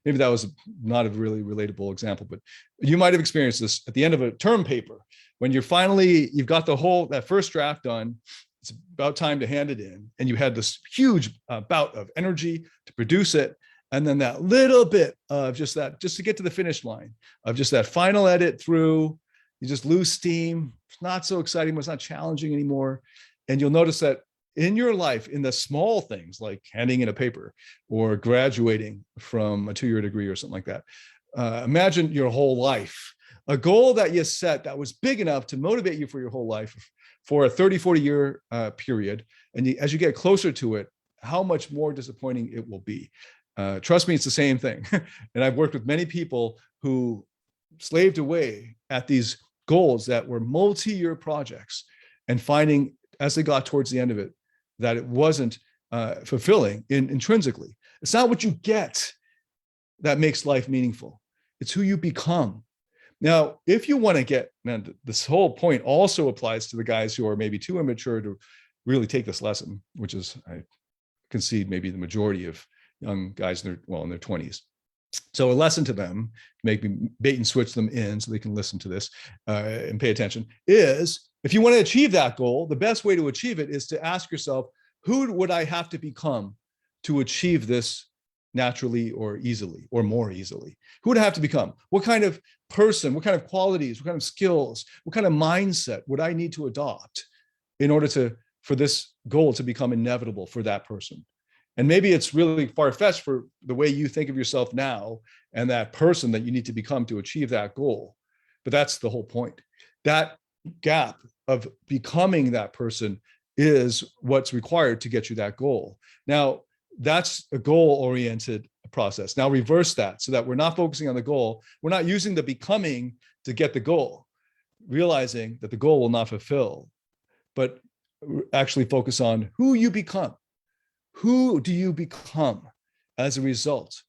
Speaker 2: maybe that was not a really relatable example, but you might've experienced this at the end of a term paper, when you've got that first draft done. It's about time to hand it in. And you had this huge bout of energy to produce it. And then that little bit of just to get to the finish line of just that final edit through, you just lose steam. It's not so exciting, but it's not challenging anymore. And you'll notice that in your life, in the small things like handing in a paper or graduating from a 2-year degree or something like that. Imagine your whole life, a goal that you set that was big enough to motivate you for your whole life for a 30, 40-year period. And as you get closer to it, how much more disappointing it will be. Trust me, it's the same thing. And I've worked with many people who slaved away at these goals that were multi-year projects, and finding as they got towards the end of it, that it wasn't fulfilling intrinsically. It's not what you get that makes life meaningful. It's who you become. Now, if you want to get, and this whole point also applies to the guys who are maybe too immature to really take this lesson, which is, I concede, maybe the majority of young guys in their 20s. So a lesson to them, make me bait and switch them in so they can listen to this and pay attention, is if you want to achieve that goal, the best way to achieve it is to ask yourself, who would I have to become to achieve this naturally or easily or more easily? Who would I have to become? What kind of person, what kind of qualities, what kind of skills, what kind of mindset would I need to adopt in order for this goal to become inevitable for that person? And maybe it's really far-fetched for the way you think of yourself now and that person that you need to become to achieve that goal. But that's the whole point. That gap of becoming that person is what's required to get you that goal. Now, that's a goal-oriented process. Now reverse that so that we're not focusing on the goal. We're not using the becoming to get the goal, realizing that the goal will not fulfill, but actually focus on who you become. Who do you become as a result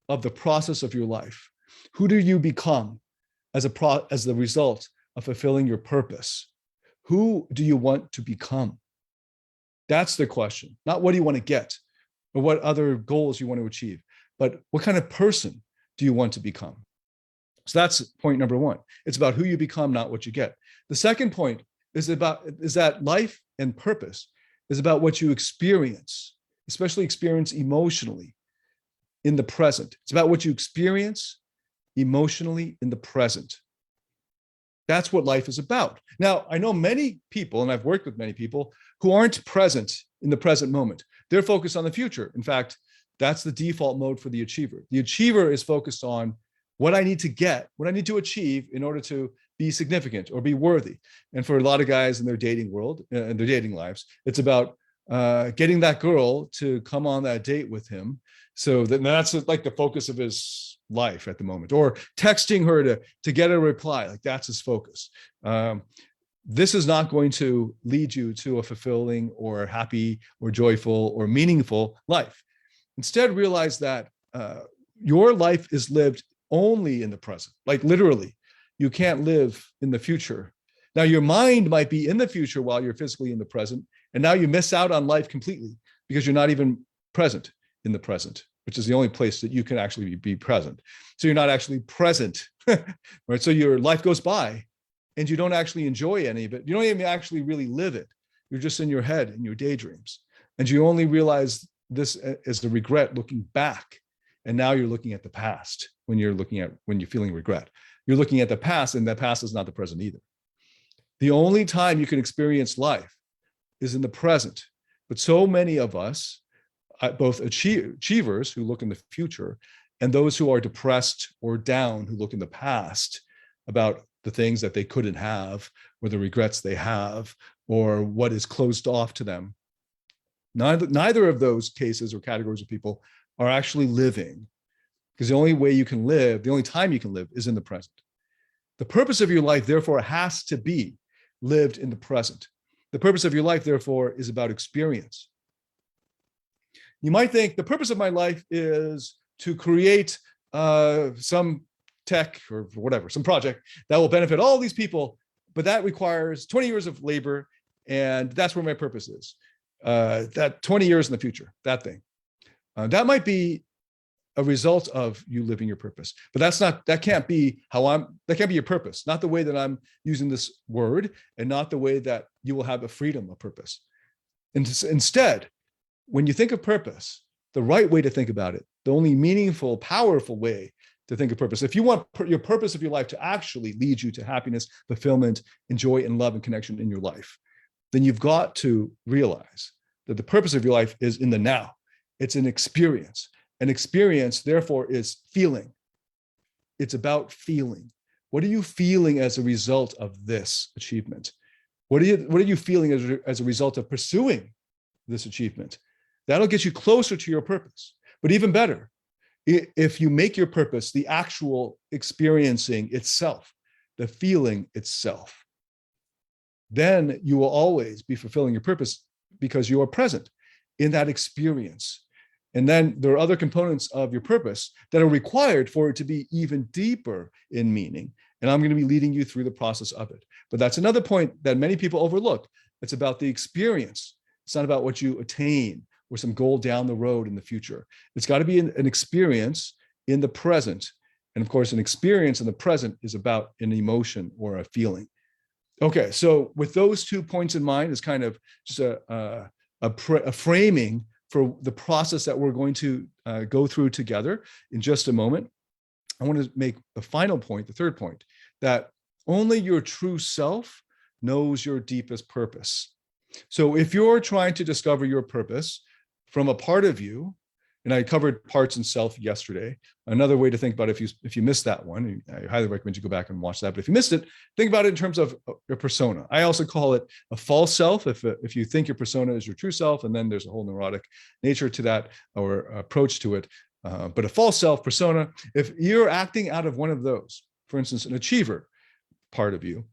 Speaker 2: of the process of your life? Who do you become as the result of fulfilling your purpose? Who do you want to become? That's the question. Not what do you want to get or what other goals you want to achieve, but what kind of person do you want to become? So that's point number one. It's about who you become, not what you get. The second point is that life and purpose is about what you experience, especially experience emotionally in the present. It's about what you experience emotionally in the present. That's what life is about. Now, I know many people, and I've worked with many people who aren't present in the present moment. They're focused on the future. In fact, that's the default mode for the achiever. The achiever is focused on what I need to get, what I need to achieve in order to be significant or be worthy. And for a lot of guys in their dating world, in their dating lives, it's about getting that girl to come on that date with him. So that's like the focus of his life at the moment, or texting her to get a reply. Like that's his focus. This is not going to lead you to a fulfilling or happy or joyful or meaningful life. Instead, realize that your life is lived only in the present. Like literally, you can't live in the future. Now, your mind might be in the future while you're physically in the present. And now you miss out on life completely because you're not even present in the present, which is the only place that you can actually be present. So you're not actually present, right? So your life goes by and you don't actually enjoy any of it. You don't even actually really live it. You're just in your head and your daydreams. And you only realize this as the regret looking back. And now you're looking at the past when you're feeling regret. You're looking at the past, and that past is not the present either. The only time you can experience life is in the present. But so many of us, both achievers who look in the future and those who are depressed or down who look in the past about the things that they couldn't have or the regrets they have or what is closed off to them, Neither of those cases or categories of people are actually living, because the only way you can live, the only time you can live, is in the present. The purpose of your life, therefore, has to be lived in the present. The purpose of your life, therefore, is about experience. You might think the purpose of my life is to create some tech or whatever, some project that will benefit all these people, but that requires 20 years of labor, and that's where my purpose is. That 20 years in the future, that thing. That might be a result of you living your purpose, but that can't be your purpose, not the way that I'm using this word, and not the way that you will have a freedom of purpose. And instead, when you think of purpose, the right way to think about it, the only meaningful, powerful way to think of purpose, if you want your purpose of your life to actually lead you to happiness, fulfillment, and joy and love and connection in your life, then you've got to realize that the purpose of your life is in the now. It's an experience. An experience, therefore, is feeling. It's about feeling. What are you feeling as a result of this achievement? What are you feeling as a result of pursuing this achievement? That'll get you closer to your purpose. But even better, if you make your purpose the actual experiencing itself, the feeling itself, then you will always be fulfilling your purpose because you are present in that experience. And then there are other components of your purpose that are required for it to be even deeper in meaning. And I'm going to be leading you through the process of it. But that's another point that many people overlook. It's about the experience. It's not about what you attain or some goal down the road in the future. It's got to be an experience in the present. And of course, an experience in the present is about an emotion or a feeling. Okay, so with those 2 points in mind, it's kind of just a framing for the process that we're going to go through together in just a moment. I want to make the final point, the third point, that only your true self knows your deepest purpose. So if you're trying to discover your purpose from a part of you, and I covered parts and self yesterday. Another way to think about it, if you missed that one, I highly recommend you go back and watch that. But if you missed it, think about it in terms of your persona. I also call it a false self. If you think your persona is your true self, and then there's a whole neurotic nature to that or approach to it. But a false self persona, if you're acting out of one of those, for instance, an achiever part of you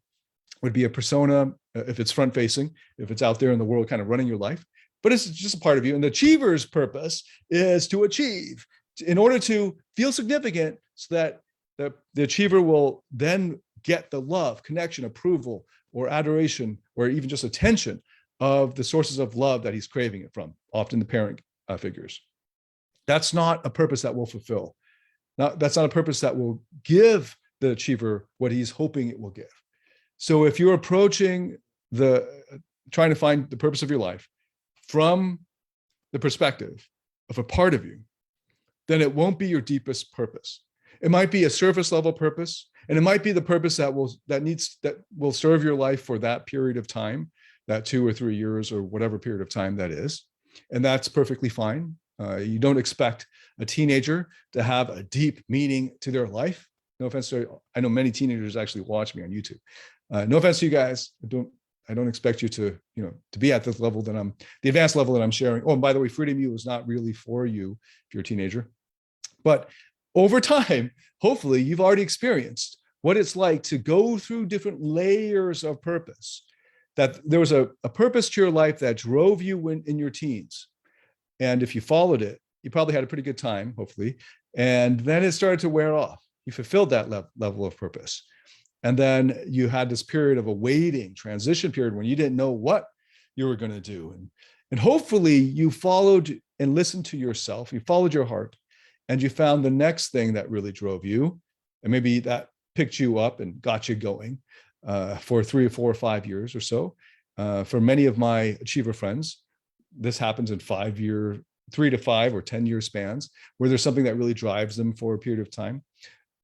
Speaker 2: would be a persona if it's front facing, if it's out there in the world kind of running your life. But it's just a part of you. And the achiever's purpose is to achieve in order to feel significant, so that the achiever will then get the love, connection, approval, or adoration, or even just attention of the sources of love that he's craving it from, often the parent figures. That's not a purpose that will fulfill. That's not a purpose that will give the achiever what he's hoping it will give. So if you're approaching trying to find the purpose of your life from the perspective of a part of you, then it won't be your deepest purpose. It might be a surface level purpose, and it might be the purpose that will serve your life for that period of time, that 2 or 3 years or whatever period of time that is. And that's perfectly fine. You don't expect a teenager to have a deep meaning to their life. No offense to, I know many teenagers actually watch me on YouTube. No offense to you guys. I don't expect you to be at this level the advanced level that I'm sharing. Oh, and by the way, Freedom U is not really for you if you're a teenager. But over time, hopefully you've already experienced what it's like to go through different layers of purpose. That there was a purpose to your life that drove you in your teens. And if you followed it, you probably had a pretty good time, hopefully. And then it started to wear off. You fulfilled that level of purpose. And then you had this period of a waiting transition period when you didn't know what you were going to do. And hopefully you followed and listened to yourself. You followed your heart, and you found the next thing that really drove you. And maybe that picked you up and got you going for 3 or 4 or 5 years or so. For many of my achiever friends, this happens in 3 to 5 or 10-year spans, where there's something that really drives them for a period of time.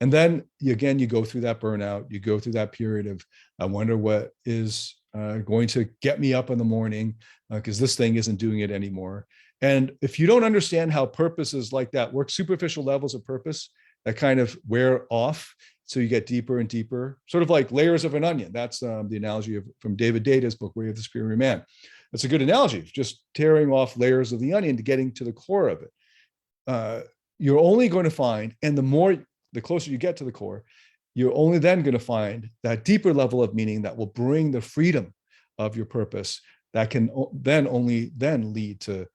Speaker 2: And then you go through that burnout, you go through that period of, I wonder what is going to get me up in the morning, because this thing isn't doing it anymore. And if you don't understand how purposes like that work, superficial levels of purpose that kind of wear off, so you get deeper and deeper, sort of like layers of an onion. That's the analogy from David Data's book, Way of the Superior Man. That's a good analogy, just tearing off layers of the onion to getting to the core of it. You're only going to find, and the closer you get to the core, you're only then going to find that deeper level of meaning that will bring the freedom of your purpose that can then lead to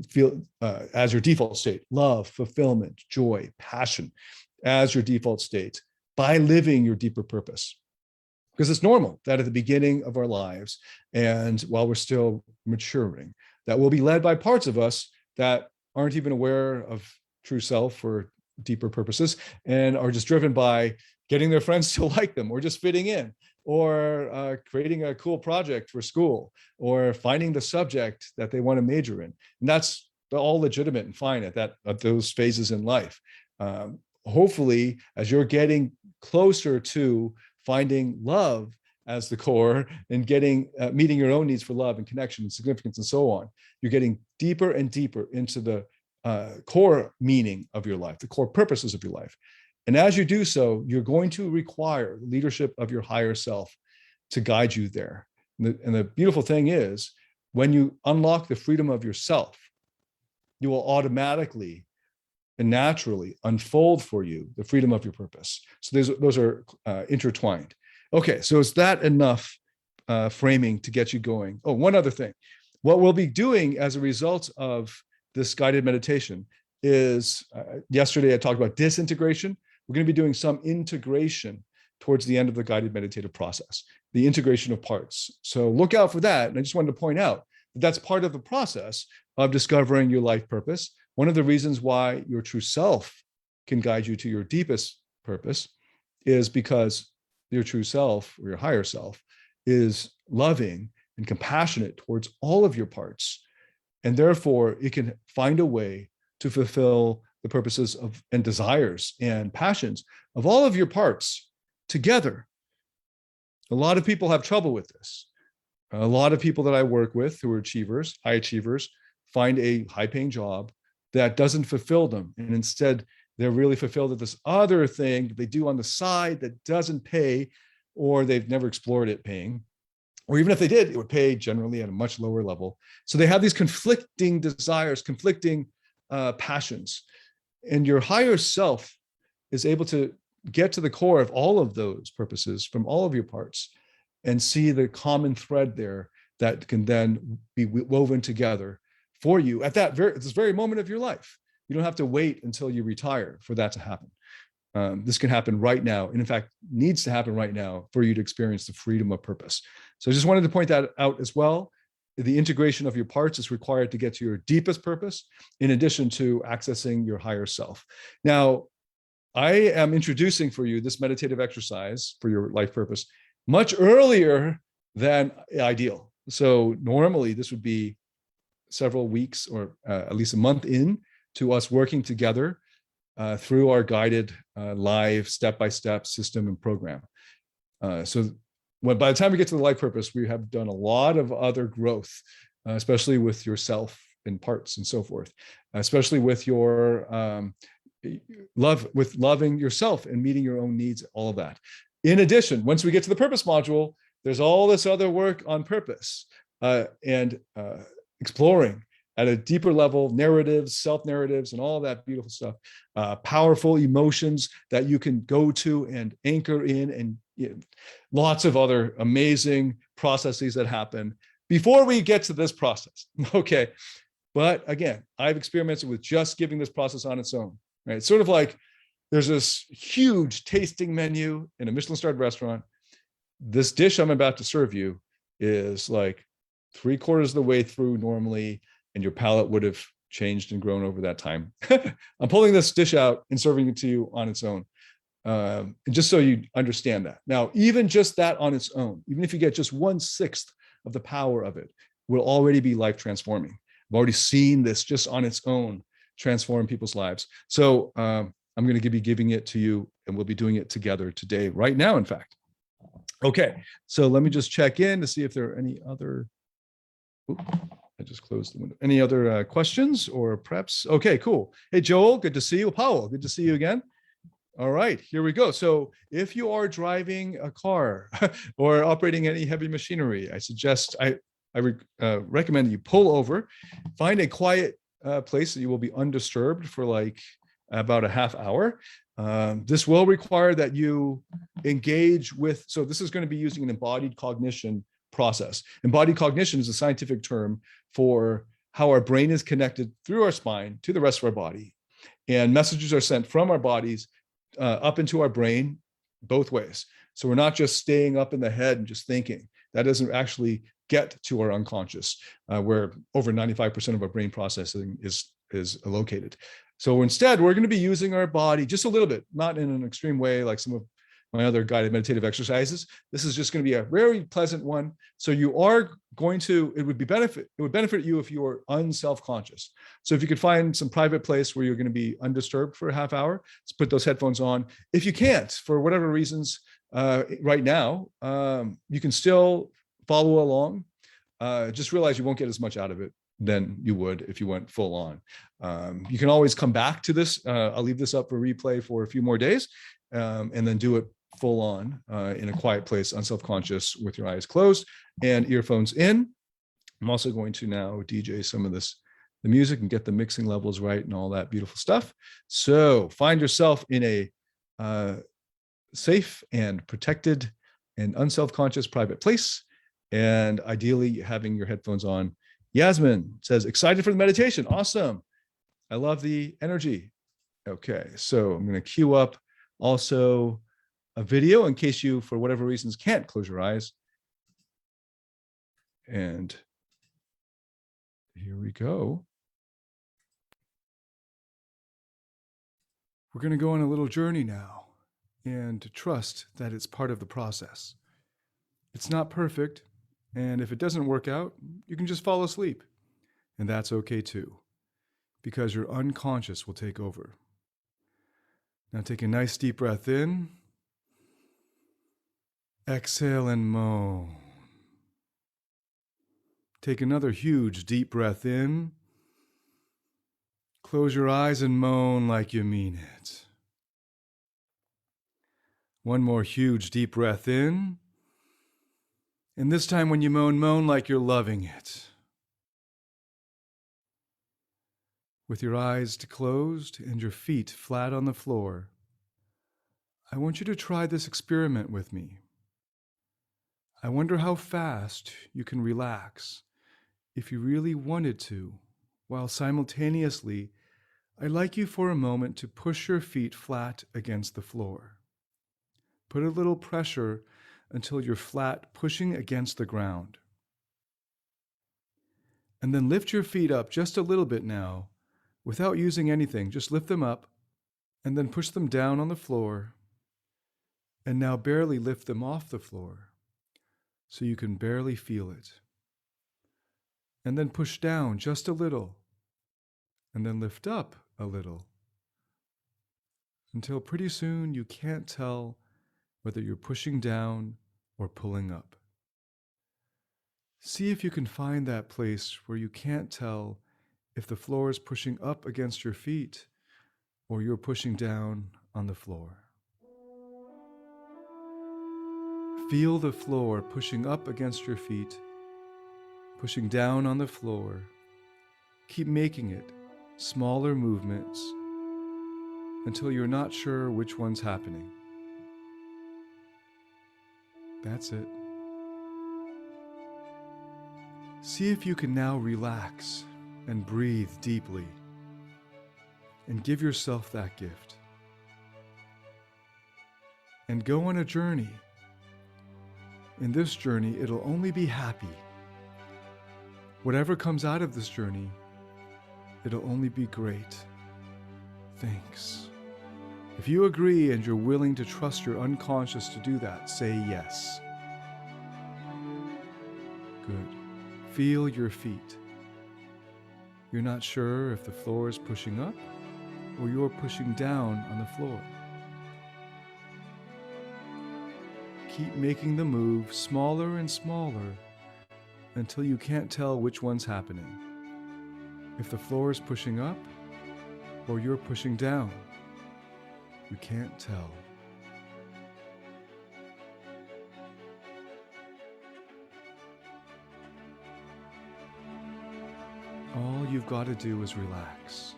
Speaker 2: feel as your default state, love, fulfillment, joy, passion as your default state by living your deeper purpose. Because it's normal that at the beginning of our lives and while we're still maturing, that we'll be led by parts of us that aren't even aware of true self or deeper purposes and are just driven by getting their friends to like them or just fitting in or creating a cool project for school or finding the subject that they want to major in. And that's all legitimate and fine at those phases in life. Hopefully, as you're getting closer to finding love as the core and getting meeting your own needs for love and connection and significance and so on, you're getting deeper and deeper into the core meaning of your life, the core purposes of your life. And as you do so, you're going to require the leadership of your higher self to guide you there. And the beautiful thing is, when you unlock the freedom of yourself, you will automatically and naturally unfold for you the freedom of your purpose. So those are intertwined. Okay, so is that enough framing to get you going? Oh, one other thing. What we'll be doing as a result of this guided meditation is, yesterday I talked about disintegration. We're going to be doing some integration towards the end of the guided meditative process, the integration of parts. So look out for that. And I just wanted to point out that that's part of the process of discovering your life purpose. One of the reasons why your true self can guide you to your deepest purpose is because your true self or your higher self is loving and compassionate towards all of your parts. And therefore, it can find a way to fulfill the purposes of and desires and passions of all of your parts together. A lot of people have trouble with this. A lot of people that I work with who are achievers, high achievers, find a high-paying job that doesn't fulfill them. And instead, they're really fulfilled at this other thing they do on the side that doesn't pay, or they've never explored it paying. Or even if they did, it would pay generally at a much lower level. So they have these conflicting desires, conflicting passions. And your higher self is able to get to the core of all of those purposes from all of your parts and see the common thread there that can then be woven together for you at this very moment of your life. You don't have to wait until you retire for that to happen. This can happen right now, and in fact, needs to happen right now for you to experience the freedom of purpose. So I just wanted to point that out as well. The integration of your parts is required to get to your deepest purpose, in addition to accessing your higher self. Now, I am introducing for you this meditative exercise for your life purpose much earlier than ideal. So normally this would be several weeks or at least a month in to us working together through our guided live step-by-step system and program. So by the time we get to the life purpose, we have done a lot of other growth, especially with yourself and parts and so forth, especially with your loving yourself and meeting your own needs, all of that. In addition, once we get to the purpose module, there's all this other work on purpose and exploring at a deeper level, narratives, self-narratives, and all that beautiful stuff, powerful emotions that you can go to and anchor in, and lots of other amazing processes that happen before we get to this process, okay? But again, I've experimented with just giving this process on its own, right? It's sort of like there's this huge tasting menu in a Michelin-starred restaurant. This dish I'm about to serve you is like 3/4 of the way through normally, and your palate would have changed and grown over that time. I'm pulling this dish out and serving it to you on its own. And just so you understand that. Now, even just that on its own, even if you get just 1/6 of the power of it, will already be life transforming. I've already seen this just on its own transform people's lives. So I'm going to be giving it to you, and we'll be doing it together today, right now, in fact. Okay, so let me just check in to see if there are any other, I just closed the window. Any other questions or preps? Okay, cool. Hey, Joel, good to see you. Powell, good to see you again. All right, here we go. So if you are driving a car or operating any heavy machinery, I suggest, I recommend that you pull over, find a quiet place that you will be undisturbed for like about a half hour. This will require that you engage with, so this is going to be using an embodied cognition process. Embodied cognition is a scientific term for how our brain is connected through our spine to the rest of our body. And messages are sent from our bodies up into our brain both ways. So we're not just staying up in the head and just thinking. That doesn't actually get to our unconscious, where over 95% of our brain processing is located. So instead, we're going to be using our body just a little bit, not in an extreme way like some of my other guided meditative exercises. This is just going to be a very pleasant one. So you are going to, it would benefit you if you are unself-conscious. So if you could find some private place where you're going to be undisturbed for a half hour, let's put those headphones on. If you can't, for whatever reasons, right now, you can still follow along. Just realize you won't get as much out of it than you would if you went full on. You can always come back to this. I'll leave this up for replay for a few more days, and then do it full on in a quiet place, unself-conscious, with your eyes closed and earphones in. I'm also going to now DJ some of the music and get the mixing levels right and all that beautiful stuff. So find yourself in a safe and protected and unself-conscious private place, and ideally having your headphones on. Yasmin says, excited for the meditation. Awesome. I love the energy. Okay, so I'm going to queue up also a video in case you, for whatever reasons, can't close your eyes. And here we go. We're going to go on a little journey now and trust that it's part of the process. It's not perfect. And if it doesn't work out, you can just fall asleep. And that's okay too, because your unconscious will take over. Now take a nice deep breath in. Exhale and moan. Take another huge deep breath in. Close your eyes and moan like you mean it. One more huge deep breath in. And this time when you moan, moan like you're loving it. With your eyes closed and your feet flat on the floor, I want you to try this experiment with me. I wonder how fast you can relax if you really wanted to, while simultaneously, I'd like you for a moment to push your feet flat against the floor. Put a little pressure until you're flat, pushing against the ground. And then lift your feet up just a little bit now, without using anything. Just lift them up and then push them down on the floor. And now barely lift them off the floor so you can barely feel it. And then push down just a little and then lift up a little until pretty soon you can't tell whether you're pushing down or pulling up. See if you can find that place where you can't tell if the floor is pushing up against your feet or you're pushing down on the floor. Feel the floor pushing up against your feet, pushing down on the floor. Keep making it smaller movements until you're not sure which one's happening. That's it. See if you can now relax and breathe deeply and give yourself that gift. And go on a journey. In this journey, it'll only be happy. Whatever comes out of this journey, it'll only be great. Thanks. If you agree and you're willing to trust your unconscious to do that, say yes. Good. Feel your feet. You're not sure if the floor is pushing up or you're pushing down on the floor. Keep making the move smaller and smaller until you can't tell which one's happening. If the floor is pushing up or you're pushing down, you can't tell. All you've got to do is relax.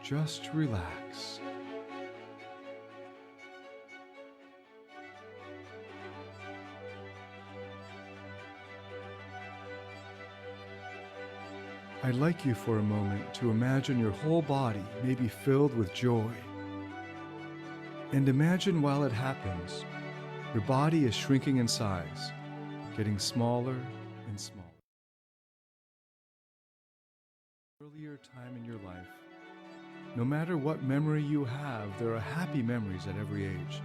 Speaker 2: Just relax. I'd like you for a moment to imagine your whole body may be filled with joy. And imagine while it happens, your body is shrinking in size, getting smaller and smaller. Earlier time in your life, no matter what memory you have, there are happy memories at every age.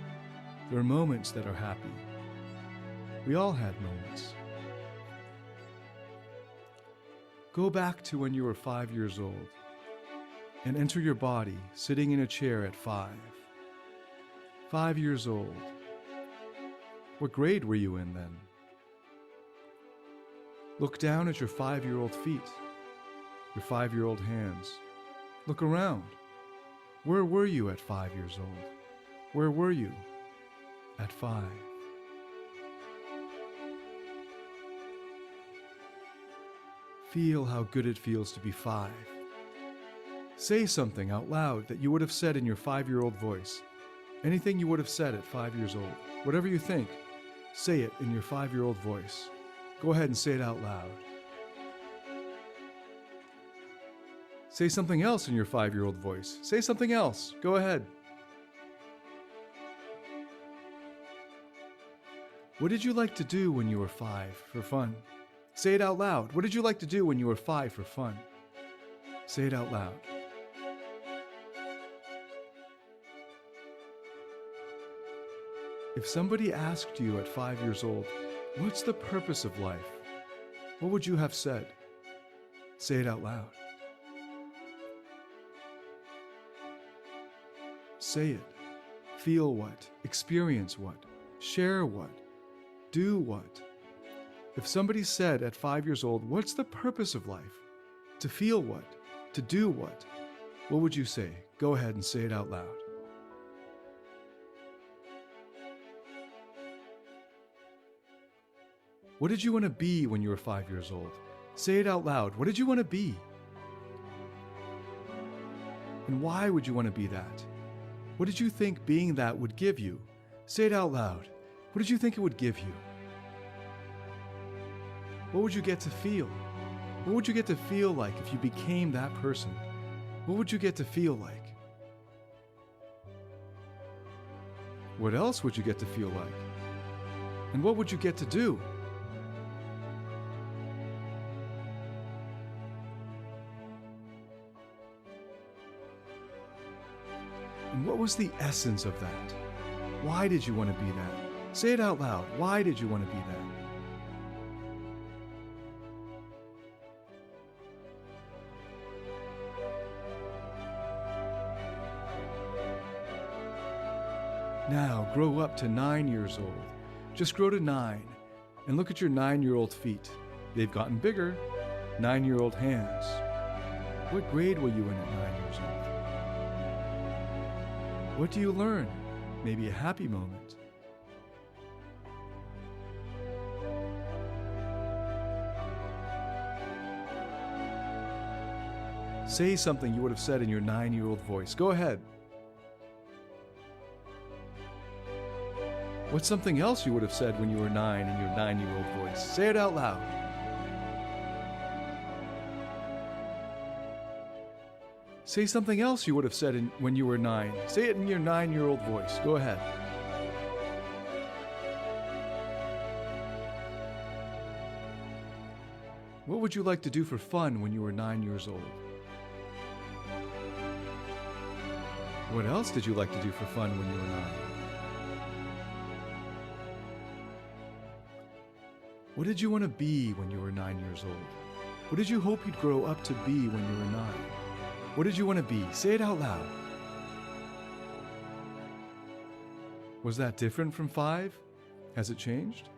Speaker 2: There are moments that are happy. We all had moments. Go back to when you were 5 years old and enter your body sitting in a chair at 5. 5 years old. What grade were you in then? Look down at your 5-year-old feet, your 5-year-old hands. Look around. Where were you at 5 years old? Where were you at 5? Feel how good it feels to be 5. Say something out loud that you would have said in your 5-year-old voice. Anything you would have said at 5 years old. Whatever you think, say it in your 5-year-old voice. Go ahead and say it out loud. Say something else in your 5-year-old voice. Say something else. Go ahead. What did you like to do when you were 5 for fun? Say it out loud. What did you like to do when you were 5 for fun? Say it out loud. If somebody asked you at 5 years old, what's the purpose of life? What would you have said? Say it out loud. Say it. Feel what? Experience what? Share what? Do what? If somebody said at 5 years old, what's the purpose of life? To feel what? To do what? What would you say? Go ahead and say it out loud. What did you want to be when you were 5 years old? Say it out loud. What did you want to be? And why would you want to be that? What did you think being that would give you? Say it out loud. What did you think it would give you? What would you get to feel? What would you get to feel like if you became that person? What would you get to feel like? What else would you get to feel like? And what would you get to do? And what was the essence of that? Why did you want to be that? Say it out loud. Why did you want to be that? Now grow up to 9 years old. Just grow to 9 and look at your 9-year-old feet. They've gotten bigger. 9-year-old hands. What grade were you in at 9 years old? What do you learn? Maybe a happy moment. Say something you would have said in your 9-year-old voice. Go ahead. What's something else you would have said when you were 9 in your 9-year-old voice? Say it out loud. Say something else you would have said when you were 9. Say it in your 9-year-old voice. Go ahead. What would you like to do for fun when you were 9 years old? What else did you like to do for fun when you were 9? What did you want to be when you were 9 years old? What did you hope you'd grow up to be when you were 9? What did you want to be? Say it out loud. Was that different from 5? Has it changed?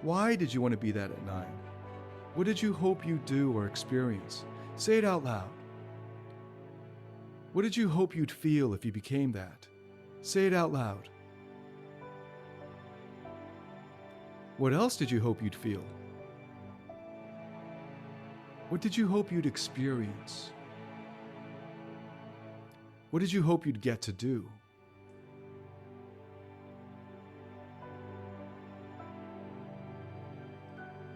Speaker 2: Why did you want to be that at 9? What did you hope you'd do or experience? Say it out loud. What did you hope you'd feel if you became that? Say it out loud. What else did you hope you'd feel? What did you hope you'd experience? What did you hope you'd get to do?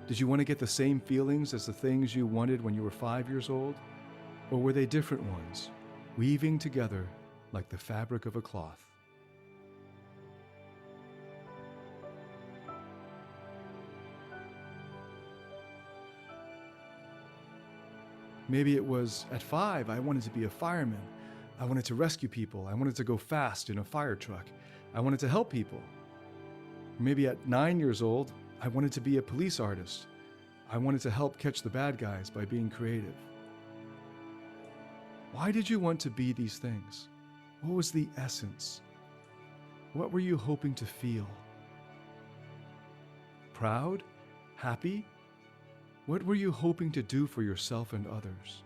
Speaker 2: Did you want to get the same feelings as the things you wanted when you were 5 years old? Or were they different ones, weaving together like the fabric of a cloth? Maybe it was at 5, I wanted to be a fireman. I wanted to rescue people. I wanted to go fast in a fire truck. I wanted to help people. Maybe at 9 years old, I wanted to be a police artist. I wanted to help catch the bad guys by being creative. Why did you want to be these things? What was the essence? What were you hoping to feel? Proud? Happy? What were you hoping to do for yourself and others?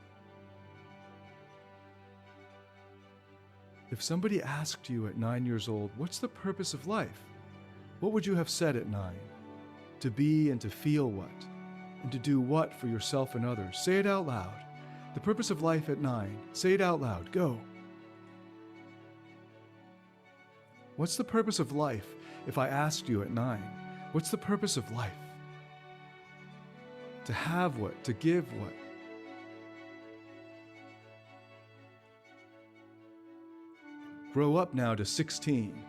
Speaker 2: If somebody asked you at 9 years old, what's the purpose of life? What would you have said at 9? To be and to feel what? And to do what for yourself and others? Say it out loud. The purpose of life at 9. Say it out loud. Go. What's the purpose of life if I asked you at 9? What's the purpose of life? To have what? To give what? Grow up now to 16.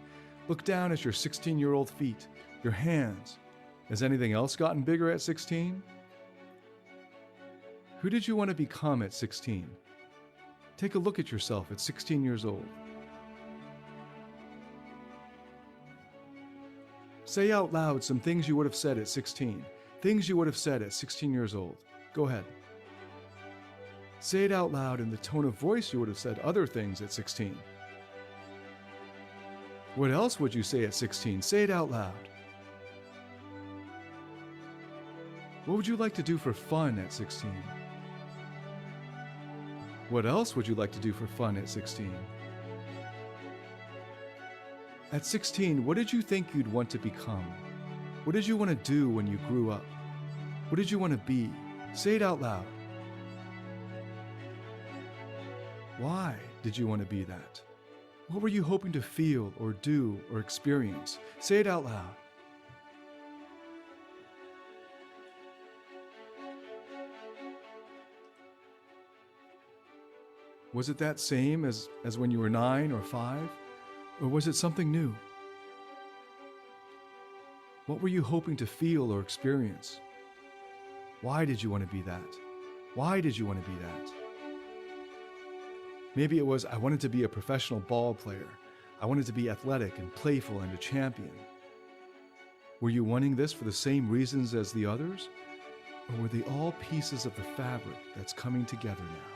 Speaker 2: Look down at your 16-year-old feet, your hands. Has anything else gotten bigger at 16? Who did you want to become at 16? Take a look at yourself at 16 years old. Say out loud some things you would have said at 16. Things you would have said at 16 years old. Go ahead. Say it out loud in the tone of voice you would have said other things at 16. What else would you say at 16? Say it out loud. What would you like to do for fun at 16? What else would you like to do for fun at 16? At 16, what did you think you'd want to become? What did you want to do when you grew up? What did you want to be? Say it out loud. Why did you want to be that? What were you hoping to feel or do or experience? Say it out loud. Was it that same as when you were 9 or 5? Or was it something new? What were you hoping to feel or experience? Why did you want to be that? Why did you want to be that? Maybe it was, I wanted to be a professional ball player. I wanted to be athletic and playful and a champion. Were you wanting this for the same reasons as the others? Or were they all pieces of the fabric that's coming together now?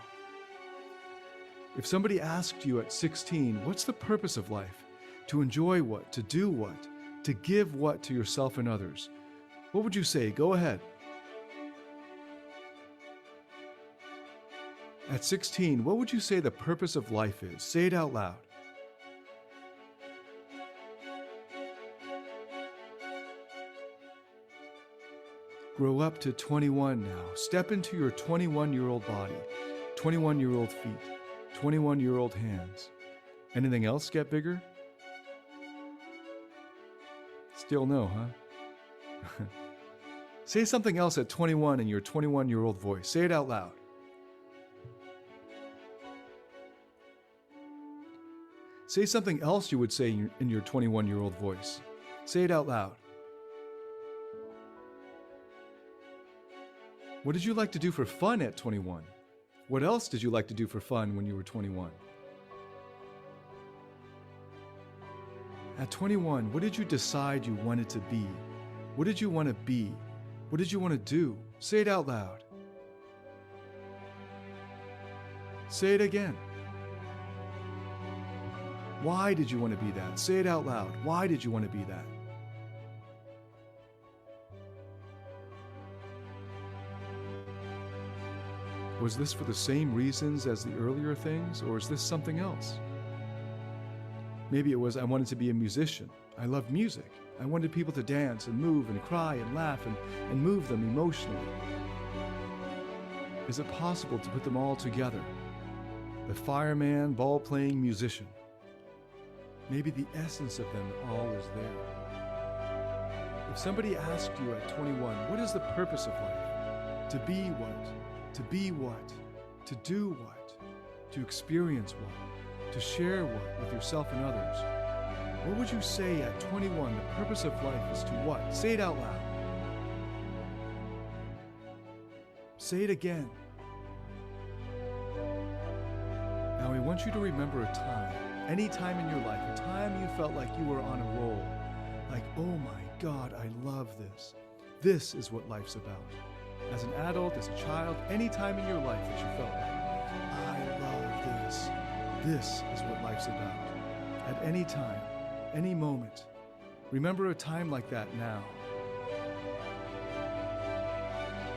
Speaker 2: If somebody asked you at 16, what's the purpose of life? To enjoy what? To do what? To give what to yourself and others? What would you say? Go ahead. At 16, what would you say the purpose of life is? Say it out loud. Grow up to 21 now. Step into your 21-year-old body, 21-year-old feet, 21-year-old hands. Anything else get bigger? Still no, huh? Say something else at 21 in your 21-year-old voice. Say it out loud. Say something else you would say in your 21-year-old voice. Say it out loud. What did you like to do for fun at 21? What else did you like to do for fun when you were 21? At 21, what did you decide you wanted to be? What did you want to be? What did you want to do? Say it out loud. Say it again. Why did you want to be that? Say it out loud. Why did you want to be that? Was this for the same reasons as the earlier things, or is this something else? Maybe it was, I wanted to be a musician. I love music. I wanted people to dance and move and cry and laugh and move them emotionally. Is it possible to put them all together? The fireman, ball-playing musician. Maybe the essence of them all is there. If somebody asked you at 21, what is the purpose of life? To be what? To be what? To do what? To experience what? To share what with yourself and others? What would you say at 21 the purpose of life is to what? Say it out loud. Say it again. Now I want you to remember a time, any time in your life, a time you felt like you were on a roll. Like, oh my God, I love this. This is what life's about. As an adult, as a child, any time in your life that you felt like, I love this. This is what life's about. At any time, any moment. Remember a time like that now.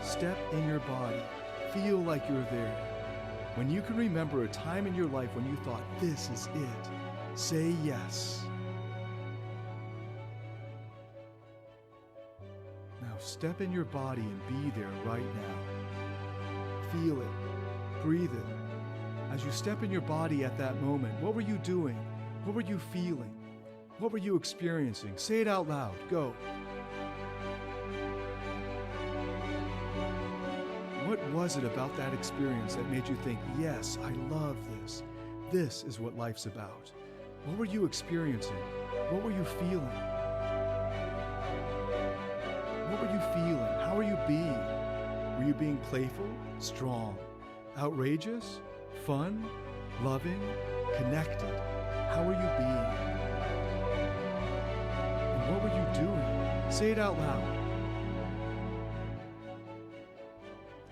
Speaker 2: Step in your body. Feel like you're there. When you can remember a time in your life when you thought, this is it, say yes. Now step in your body and be there right now. Feel it. Breathe it. As you step in your body at that moment, what were you doing? What were you feeling? What were you experiencing? Say it out loud. Go. What was it about that experience that made you think, yes, I love this. This is what life's about. What were you experiencing? What were you feeling? What were you feeling? How were you being? Were you being playful, strong, outrageous, fun, loving, connected? How were you being? And what were you doing? Say it out loud.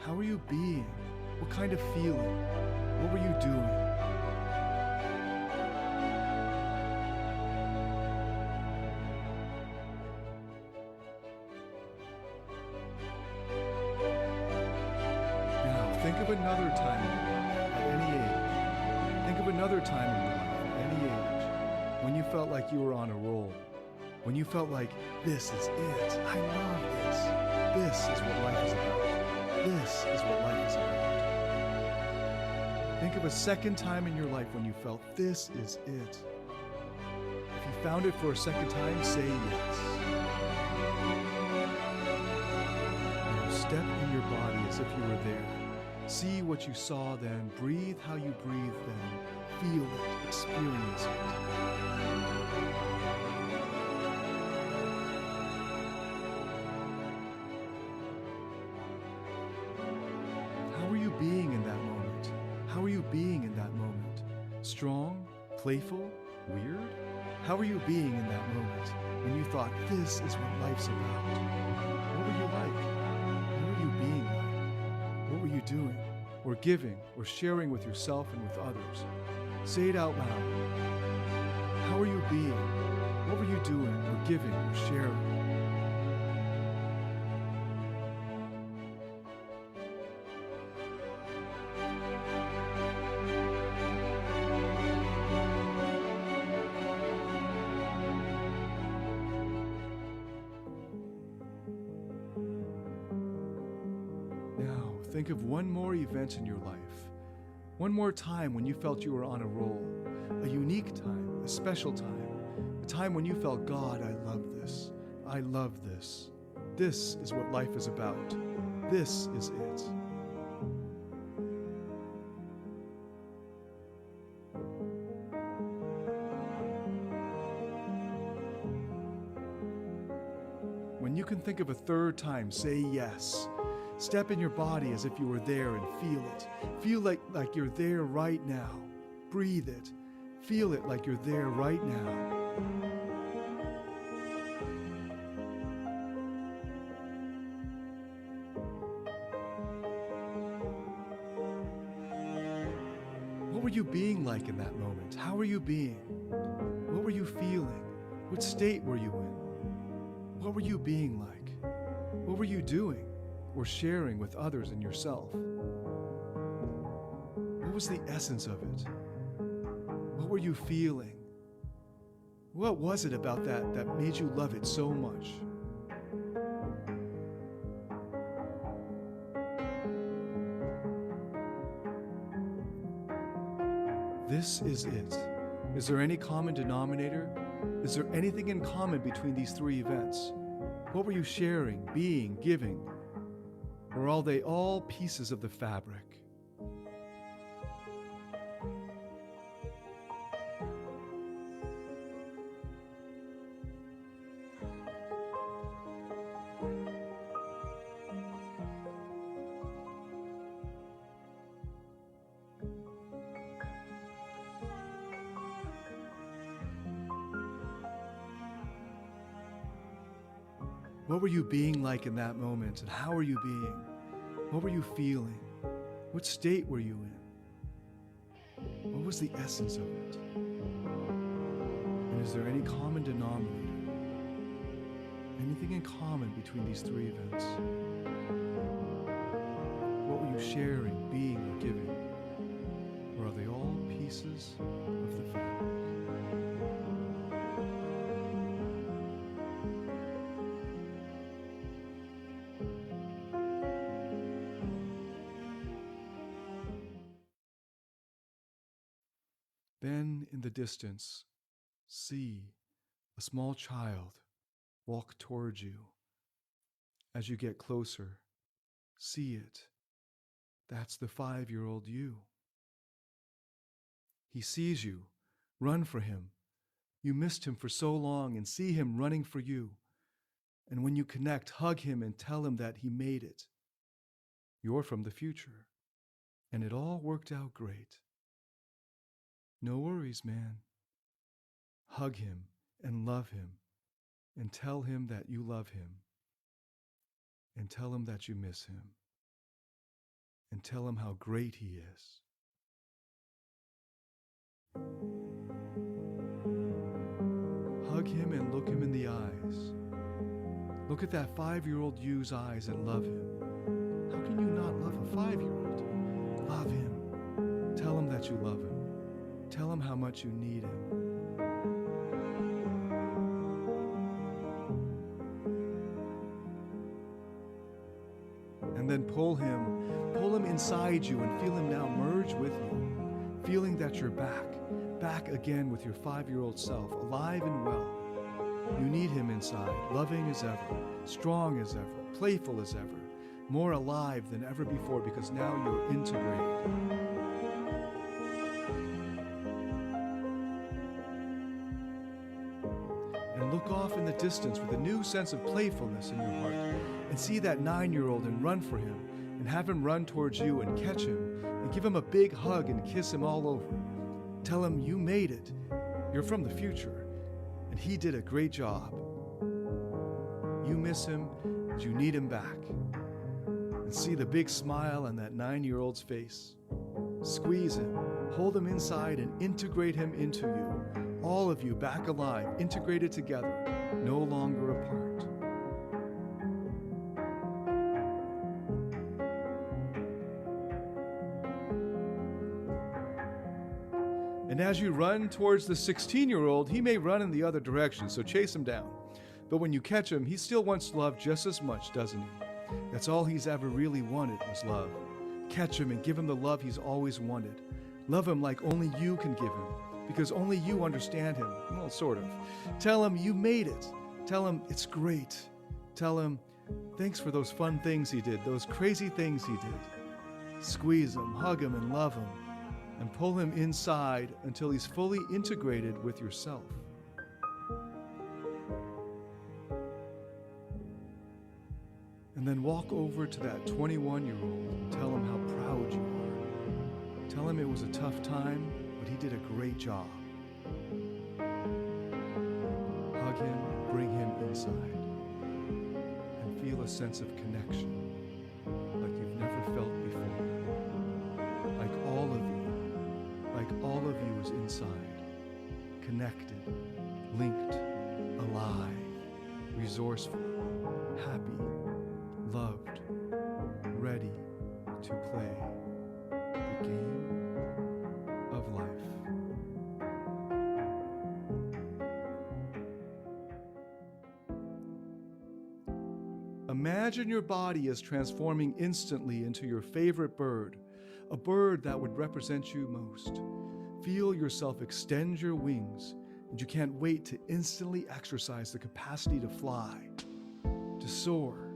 Speaker 2: How were you being? What kind of feeling? What were you doing? Now, think of another time in your life, at any age. Think of another time in your life, at any age, when you felt like you were on a roll. When you felt like, this is it. I love this. This is what life is about. This is what life is about. Think of a second time in your life when you felt this is it. If you found it for a second time, say yes. Now step in your body as if you were there. See what you saw then. Breathe how you breathed then. Feel it. Experience it. How are you being in that moment? How are you being in that moment? Strong? Playful? Weird? How are you being in that moment when you thought, this is what life's about? What were you like? What were you being like? What were you doing? Or giving? Or sharing with yourself and with others? Say it out loud. How are you being? What were you doing? Or giving? Or sharing? Think of one more event in your life, one more time when you felt you were on a roll, a unique time, a special time, a time when you felt, God, I love this. I love this. This is what life is about. This is it. When you can think of a third time, say yes. Step in your body as if you were there and feel it. Feel like you're there right now. Breathe it. Feel it like you're there right now. What were you being like in that moment? How were you being? What were you feeling? What state were you in? What were you being like? What were you doing? Or sharing with others and yourself? What was the essence of it? What were you feeling? What was it about that made you love it so much? This is it. Is there any common denominator? Is there anything in common between these three events? What were you sharing, being, giving? Or are they all pieces of the fabric? What were you being like in that moment, and how were you being? What were you feeling? What state were you in? What was the essence of it? And is there any common denominator? Anything in common between these three events? What were you sharing, being, or giving? Or are they all pieces of the fabric? Then in the distance, see a small child walk towards you. As you get closer, see it. That's the 5-year-old you. He sees you. Run for him. You missed him for so long, and see him running for you. And when you connect, hug him and tell him that he made it. You're from the future, and it all worked out great. No worries, man. Hug him and love him and tell him that you love him and tell him that you miss him and tell him how great he is. Hug him and look him in the eyes. Look at that 5-year-old you's eyes and love him. How can you not love a 5-year-old? Love him. Tell him that you love him. Tell him how much you need him. And then pull him inside you and feel him now merge with you, feeling that you're back again with your 5-year-old self, alive and well. You need him inside, loving as ever, strong as ever, playful as ever, more alive than ever before because now you're integrated. Look off in the distance with a new sense of playfulness in your heart and see that 9-year-old and run for him and have him run towards you and catch him and give him a big hug and kiss him all over. Tell him you made it. You're from the future and he did a great job. You miss him and you need him back. And see the big smile on that 9-year-old's face. Squeeze him, hold him inside and integrate him into you. All of you back alive, integrated together, no longer apart. And as you run towards the 16-year-old, he may run in the other direction, so chase him down. But when you catch him, he still wants love just as much, doesn't he? That's all he's ever really wanted was love. Catch him and give him the love he's always wanted. Love him like only you can give him. Because only you understand him. Well, sort of. Tell him you made it. Tell him it's great. Tell him thanks for those fun things he did, those crazy things he did. Squeeze him, hug him, and love him, and pull him inside until he's fully integrated with yourself. And then walk over to that 21-year-old and tell him how proud you are. Tell him it was a tough time, but he did a great job. Hug him, bring him inside, and feel a sense of connection like you've never felt before. Like all of you is inside, connected, linked, alive, resourceful, happy, loved, ready to play the game of life. Imagine your body is transforming instantly into your favorite bird, a bird that would represent you most. Feel yourself extend your wings, and you can't wait to instantly exercise the capacity to fly, to soar,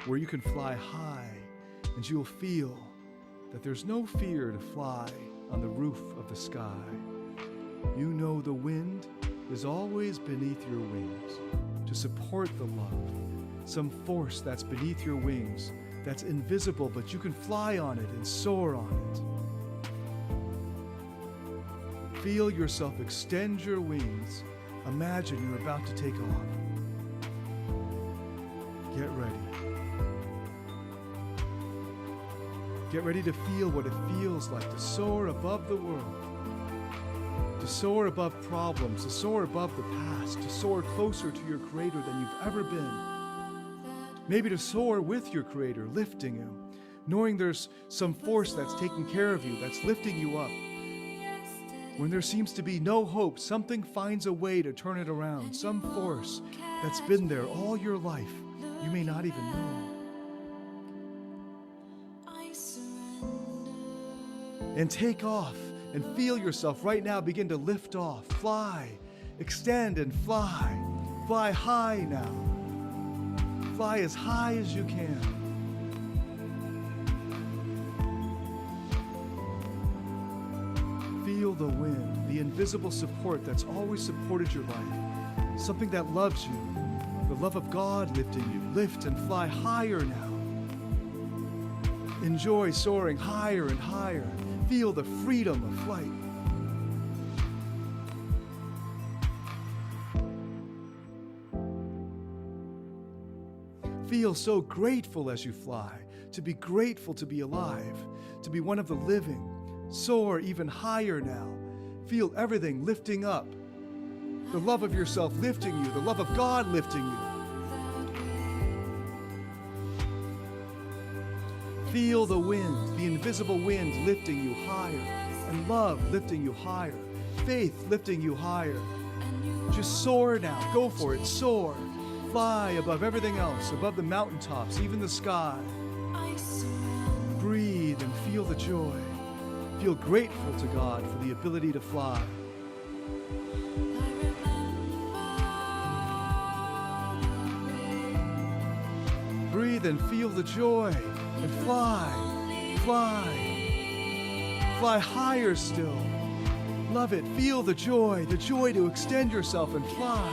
Speaker 2: where you can fly high, and you will feel that there's no fear to fly on the roof of the sky. You know the wind is always beneath your wings to support the love, some force that's beneath your wings that's invisible, but you can fly on it and soar on it. Feel yourself extend your wings. Imagine you're about to take off. Get ready. Get ready to feel what it feels like to soar above the world, to soar above problems, to soar above the past, to soar closer to your Creator than you've ever been. Maybe to soar with your Creator, lifting Him, knowing there's some force that's taking care of you, that's lifting you up. When there seems to be no hope, something finds a way to turn it around, some force that's been there all your life, you may not even know. And take off and feel yourself right now begin to lift off, fly, extend and fly. Fly high now. Fly as high as you can. Feel the wind, the invisible support that's always supported your life. Something that loves you, the love of God lifting you. Lift and fly higher now. Enjoy soaring higher and higher. Feel the freedom of flight. Feel so grateful as you fly, to be grateful to be alive, to be one of the living. Soar even higher now. Feel everything lifting up. The love of yourself lifting you, the love of God lifting you. Feel the wind, the invisible wind lifting you higher, and love lifting you higher, faith lifting you higher. Just soar now. Go for it. Soar. Fly above everything else, above the mountaintops, even the sky. Breathe and feel the joy. Feel grateful to God for the ability to fly. Breathe and feel the joy. And fly, fly, fly higher still. Love it. Feel the joy to extend yourself and fly.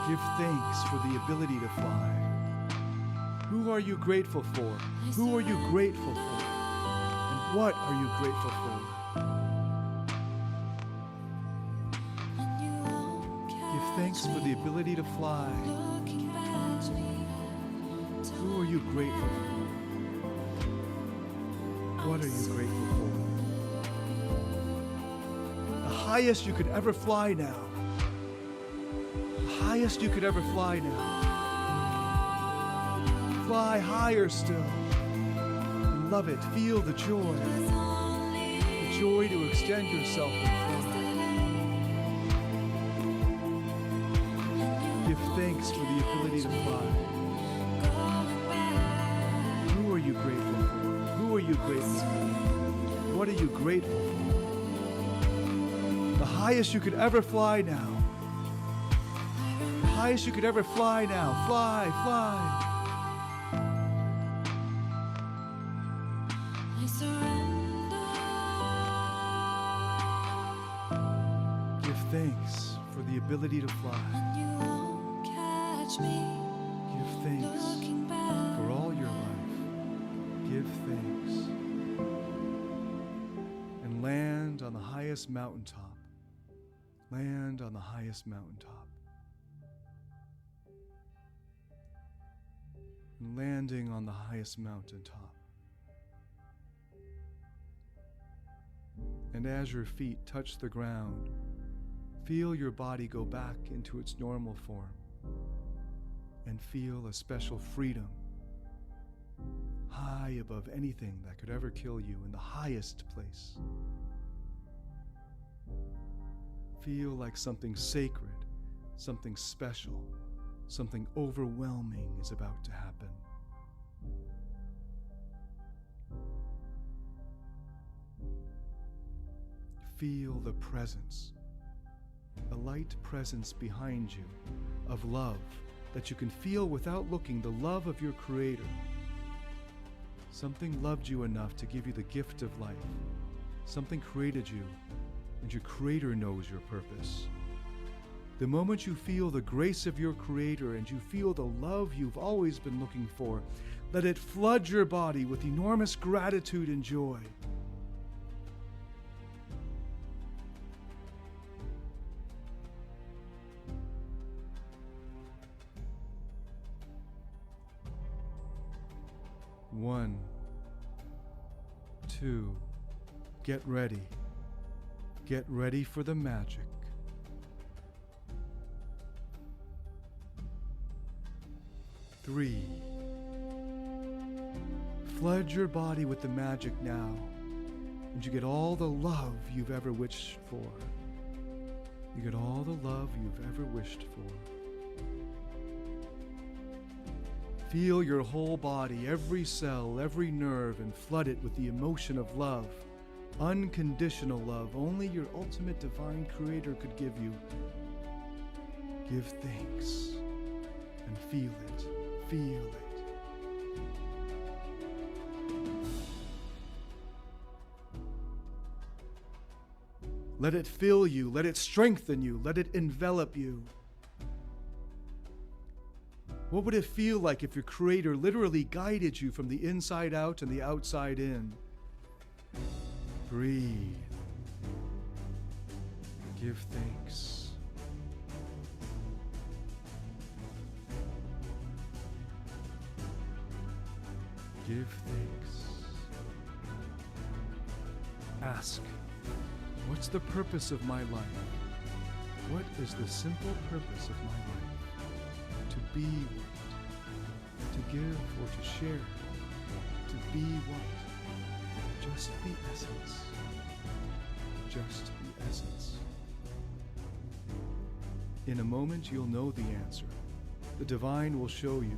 Speaker 2: Give thanks for the ability to fly. Who are you grateful for? Who are you grateful for? And what are you grateful for? Give thanks for the ability to fly. Who are you grateful for? What are you grateful for? The highest you could ever fly now. The highest you could ever fly now. Fly higher still. Love it. Feel the joy. The joy to extend yourself and fly. Give thanks for the ability to fly. Who are you grateful for? Who are you grateful for? What are you grateful for? The highest you could ever fly now. The highest you could ever fly now. Fly, fly. Give thanks for the ability to fly. Give thanks for all your life. Give thanks. And land on the highest mountaintop. Land on the highest mountaintop. And landing on the highest mountaintop. And as your feet touch the ground, feel your body go back into its normal form and feel a special freedom high above anything that could ever kill you in the highest place. Feel like something sacred, something special, something overwhelming is about to happen. Feel the presence, a light presence behind you of love that you can feel without looking, the love of your Creator. Something loved you enough to give you the gift of life. Something created you, and your Creator knows your purpose. The moment you feel the grace of your Creator and you feel the love you've always been looking for, let it flood your body with enormous gratitude and joy. One, two, get ready. Get ready for the magic. 3. Flood your body with the magic now, and you get all the love you've ever wished for. You get all the love you've ever wished for. Feel your whole body, every cell, every nerve, and flood it with the emotion of love. Unconditional love, only your ultimate divine Creator could give you. Give thanks and feel it. Feel it. Let it fill you. Let it strengthen you. Let it envelop you. What would it feel like if your Creator literally guided you from the inside out and the outside in? Breathe. Give thanks. Give thanks. Ask, what's the purpose of my life? What is the simple purpose of my life? To be what? To give or to share? To be what? Just the essence. Just the essence. In a moment, you'll know the answer. The divine will show you.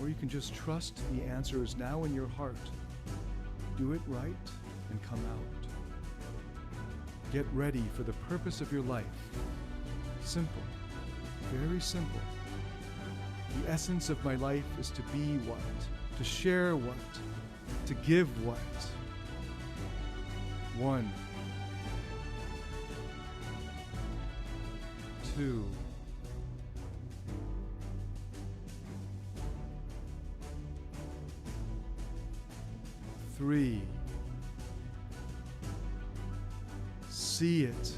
Speaker 2: Or you can just trust the answer is now in your heart. Do it right and come out. Get ready for the purpose of your life. Simple, very simple. The essence of my life is to be what? To share what? To give what? 1, 2, 3. See it,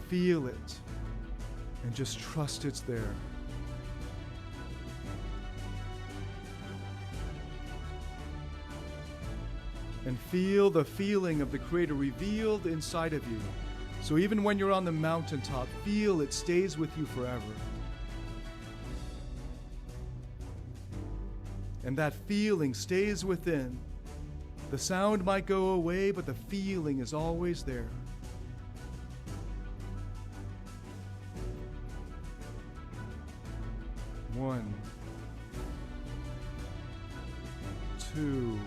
Speaker 2: feel it, and just trust it's there. And feel the feeling of the Creator revealed inside of you. So even when you're on the mountaintop, feel it stays with you forever. And that feeling stays within. The sound might go away, but the feeling is always there. One, 2,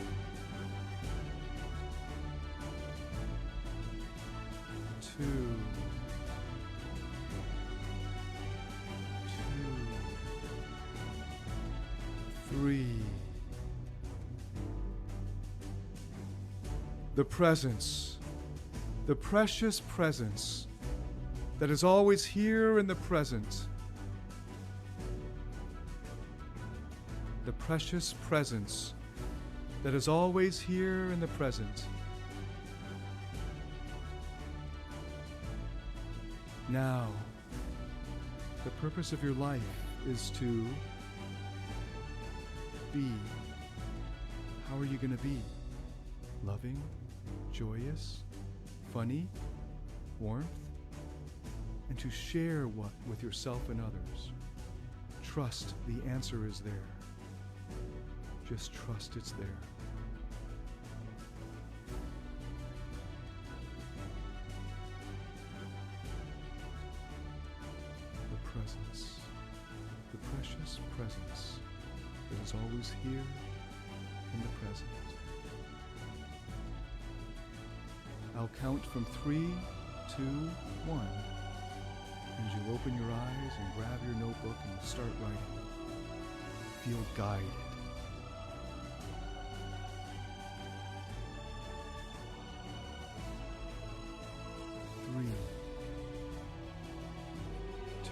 Speaker 2: 2, 3. The presence, the precious presence that is always here in the present. The precious presence that is always here in the present. Now, the purpose of your life is to be. How are you going to be? Loving, joyous, funny, warmth, and to share what with yourself and others. Trust the answer is there. Just trust it's there. timeless presence that is always here in the present. I'll count from 3, 2, 1, and you'll open your eyes and grab your notebook and start writing. Feel guided. 3, 2,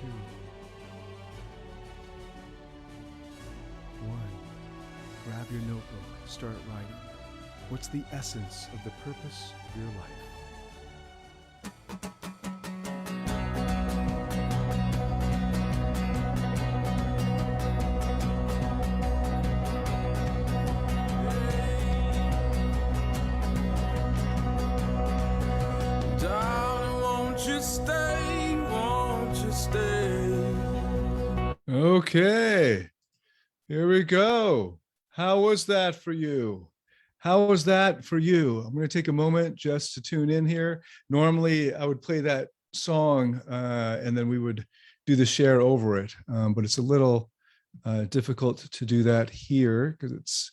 Speaker 2: 1. Grab your notebook, start writing. What's the essence of the purpose of your life? Okay, here we go. How was that for you? How was that for you? I'm going to take a moment just to tune in here. Normally, I would play that song and then we would do the share over it, but it's a little difficult to do that here because it's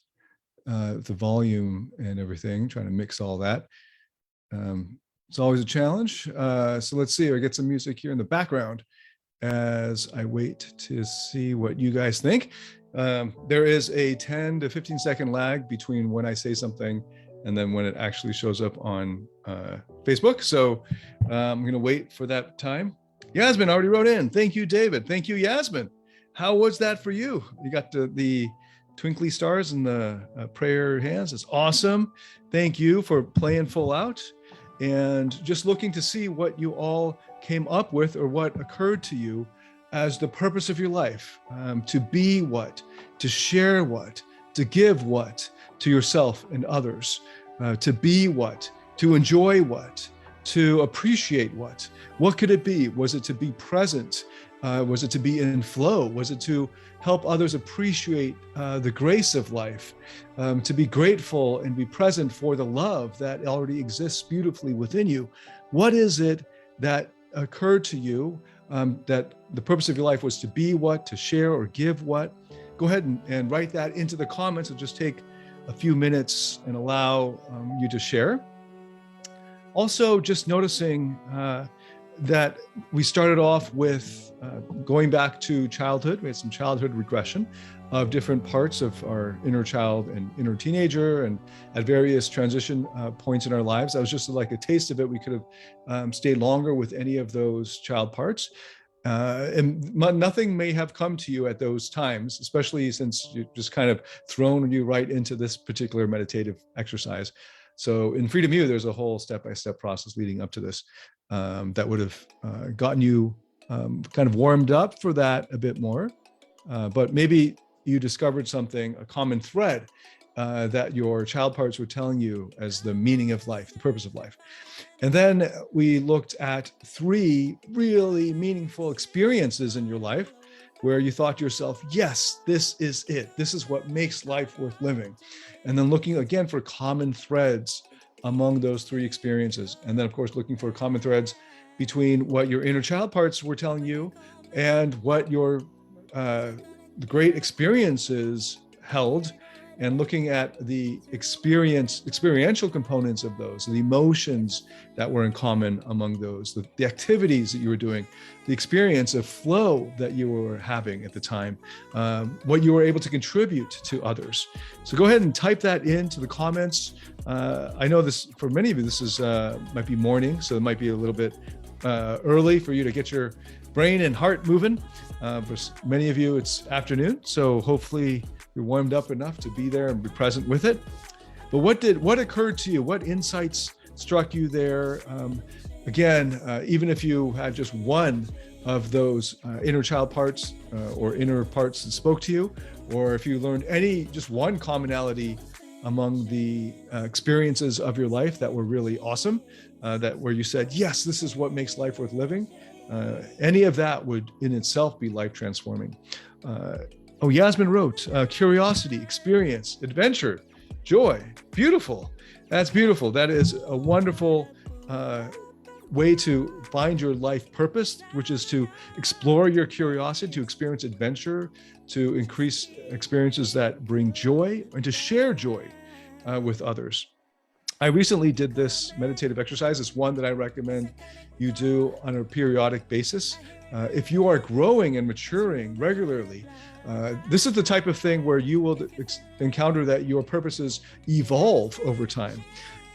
Speaker 2: the volume and everything, trying to mix all that. It's always a challenge. So let's see, I get some music here in the background as I wait to see what you guys think. There is a 10 to 15 second lag between when I say something and then when it actually shows up on Facebook. So I'm going to wait for that time. Yasmin already wrote in. Thank you, David. Thank you, Yasmin. How was that for you? You got the twinkly stars and the prayer hands. It's awesome. Thank you for playing full out and just looking to see what you all came up with or what occurred to you as the purpose of your life, to be what, to share what, to give what to yourself and others, to be what, to enjoy what, to appreciate what could it be? Was it to be present? Was it to be in flow? Was it to help others appreciate the grace of life, to be grateful and be present for the love that already exists beautifully within you? What is it that occurred to you that the purpose of your life was to be what, to share or give what? Go ahead and write that into the comments. It'll just take a few minutes and allow you to share. Also, just noticing that we started off with going back to childhood. We had some childhood regression of different parts of our inner child and inner teenager and at various transition points in our lives. That was just like a taste of it. We could have stayed longer with any of those child parts. And nothing may have come to you at those times, especially since you just kind of thrown you right into this particular meditative exercise. So in Freedom U, there's a whole step-by-step process leading up to this that would have gotten you kind of warmed up for that a bit more. But maybe you discovered something, a common thread that your child parts were telling you as the meaning of life, the purpose of life. And then we looked at 3 really meaningful experiences in your life where you thought to yourself, yes, this is it. This is what makes life worth living. And then looking again for common threads among those 3 experiences. And then of course, looking for common threads between what your inner child parts were telling you and what your the great experiences held, and looking at the experiential components of those, the emotions that were in common among those, the activities that you were doing, the experience of flow that you were having at the time, what you were able to contribute to others. So go ahead and type that into the comments. I know this, for many of you, this is might be morning, so it might be a little bit early for you to get your brain and heart moving. For many of you, it's afternoon, so hopefully you're warmed up enough to be there and be present with it. But what occurred to you? What insights struck you there? Again, even if you had just one of those inner child parts or inner parts that spoke to you, or if you learned just one commonality among the experiences of your life that were really awesome, that where you said, yes, this is what makes life worth living. Any of that would in itself be life transforming. Yasmin wrote, curiosity, experience, adventure, joy. Beautiful. That's beautiful. That is a wonderful way to find your life purpose, which is to explore your curiosity, to experience adventure, to increase experiences that bring joy, and to share joy with others. I recently did this meditative exercise. It's one that I recommend you do on a periodic basis. If you are growing and maturing regularly, this is the type of thing where you will encounter that your purposes evolve over time.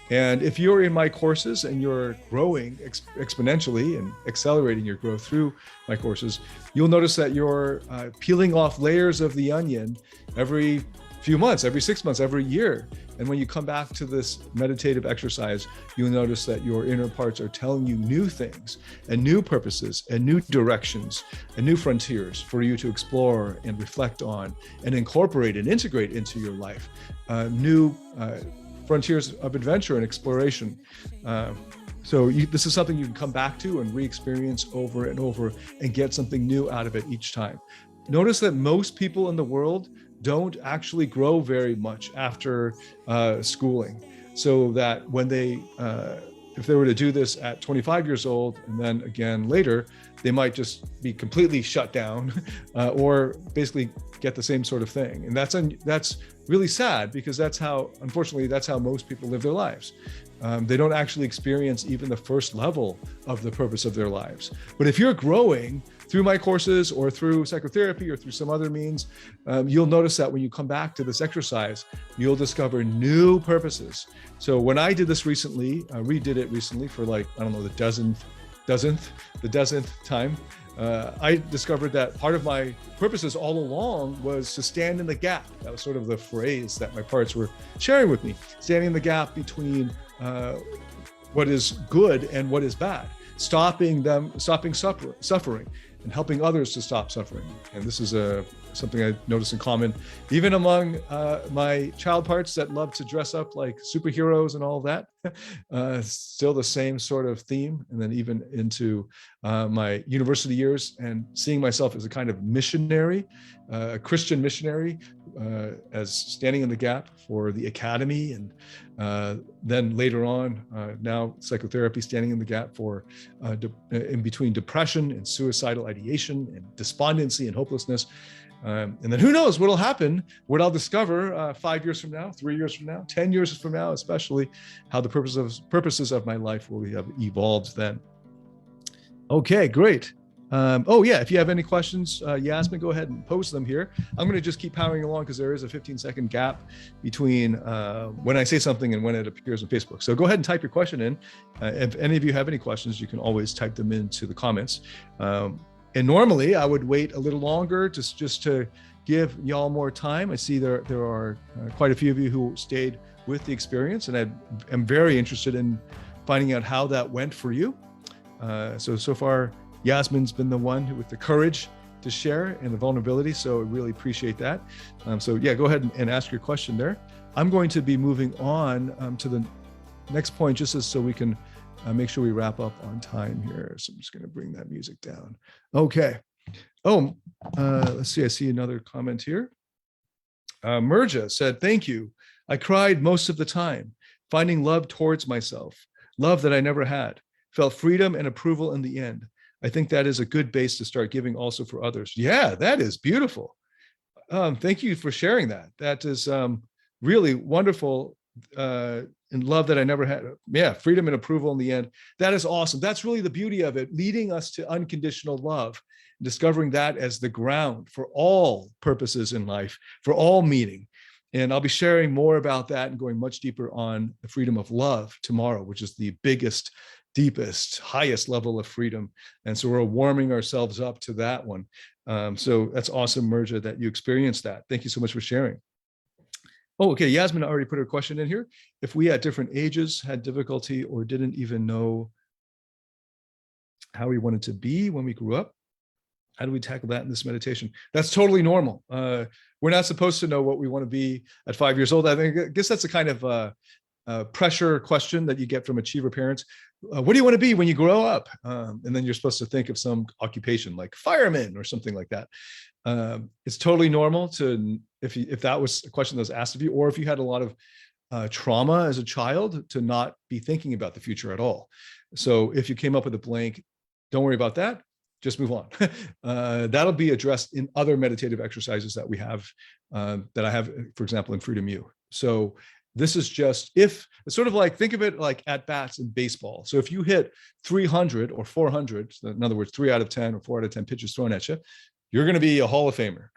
Speaker 2: And if you're in my courses and you're growing exponentially and accelerating your growth through my courses, you'll notice that you're peeling off layers of the onion every few months, every 6 months, every year. And when you come back to this meditative exercise, you'll notice that your inner parts are telling you new things and new purposes and new directions and new frontiers for you to explore and reflect on and incorporate and integrate into your life. New frontiers of adventure and exploration. This is something you can come back to and re-experience over and over and get something new out of it each time. Notice that most people in the world don't actually grow very much after schooling. So that when they, if they were to do this at 25 years old and then again later, they might just be completely shut down or basically get the same sort of thing. And that's really sad, because unfortunately, that's how most people live their lives. They don't actually experience even the first level of the purpose of their lives. But if you're growing through my courses or through psychotherapy or through some other means, you'll notice that when you come back to this exercise, you'll discover new purposes. So when I did this recently, redid it recently for the dozenth time, I discovered that part of my purposes all along was to stand in the gap. That was sort of the phrase that my parts were sharing with me, standing in the gap between what is good and what is bad, stopping suffering, and helping others to stop suffering. And this is something I notice in common, even among my child parts that love to dress up like superheroes and all that. Still the same sort of theme. And then even into my university years, and seeing myself as a kind of missionary, a Christian missionary, as standing in the gap for the academy, and then later on, now psychotherapy, standing in the gap for in between depression and suicidal ideation and despondency and hopelessness. And then who knows what'll happen, what I'll discover 5 years from now, 3 years from now, 10 years from now, especially how the purposes of my life will have evolved then. Okay, great. If you have any questions, Yasmin, go ahead and post them here. I'm going to just keep powering along because there is a 15-second gap between when I say something and when it appears on Facebook. So go ahead and type your question in. If any of you have any questions, you can always type them into the comments. And normally I would wait a little longer just to give y'all more time. I see there are quite a few of you who stayed with the experience, and I am very interested in finding out how that went for you. So far, Yasmin's been the one with the courage to share and the vulnerability. So I really appreciate that. Go ahead and ask your question there. I'm going to be moving on to the next point, just so we can make sure we wrap up on time here. So I'm just going to bring that music down. Okay. Let's see. I see another comment here. Merja said, "Thank you. I cried most of the time, finding love towards myself, love that I never had, felt freedom and approval in the end. I think that is a good base to start giving also for others." Yeah, that is beautiful. Thank you for sharing that. That is really wonderful. And love that I never had. Yeah, freedom and approval in the end. That is awesome. That's really the beauty of it, leading us to unconditional love, discovering that as the ground for all purposes in life, for all meaning. And I'll be sharing more about that and going much deeper on the freedom of love tomorrow, which is the biggest, deepest, highest level of freedom. And so we're warming ourselves up to that one. So that's awesome, Merja, that you experienced that. Thank you so much for sharing. Oh, okay. Yasmin already put her question in here. If we at different ages had difficulty or didn't even know how we wanted to be when we grew up, how do we tackle that in this meditation? That's totally normal. We're not supposed to know what we want to be at 5 years old. I guess that's a kind of pressure question that you get from achiever parents. What do you want to be when you grow up? And then you're supposed to think of some occupation like fireman or something like that. It's totally normal to, if that was a question that was asked of you, or if you had a lot of trauma as a child to not be thinking about the future at all. So if you came up with a blank, don't worry about that. Just move on. That'll be addressed in other meditative exercises that we have, that I have, for example, in Freedom U. So this is just, if it's sort of like, think of it like at bats in baseball. So if you hit 300 or 400, in other words, 3 out of 10 or 4 out of 10 pitches thrown at you, you're going to be a Hall of Famer.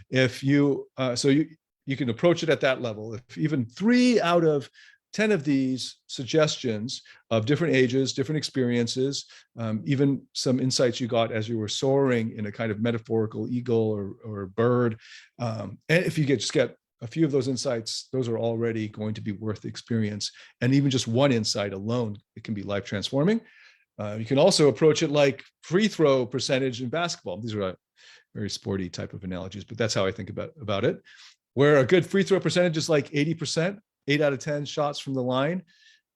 Speaker 2: If you, so you can approach it at that level. If even 3 out of 10 of these suggestions of different ages, different experiences, even some insights you got as you were soaring in a kind of metaphorical eagle or bird. And if you just get a few of those insights, those are already going to be worth the experience. And even just one insight alone, it can be life transforming. You can also approach it like free throw percentage in basketball. These are very sporty type of analogies, but that's how I think about it. Where a good free throw percentage is like 80%, 8 out of 10 shots from the line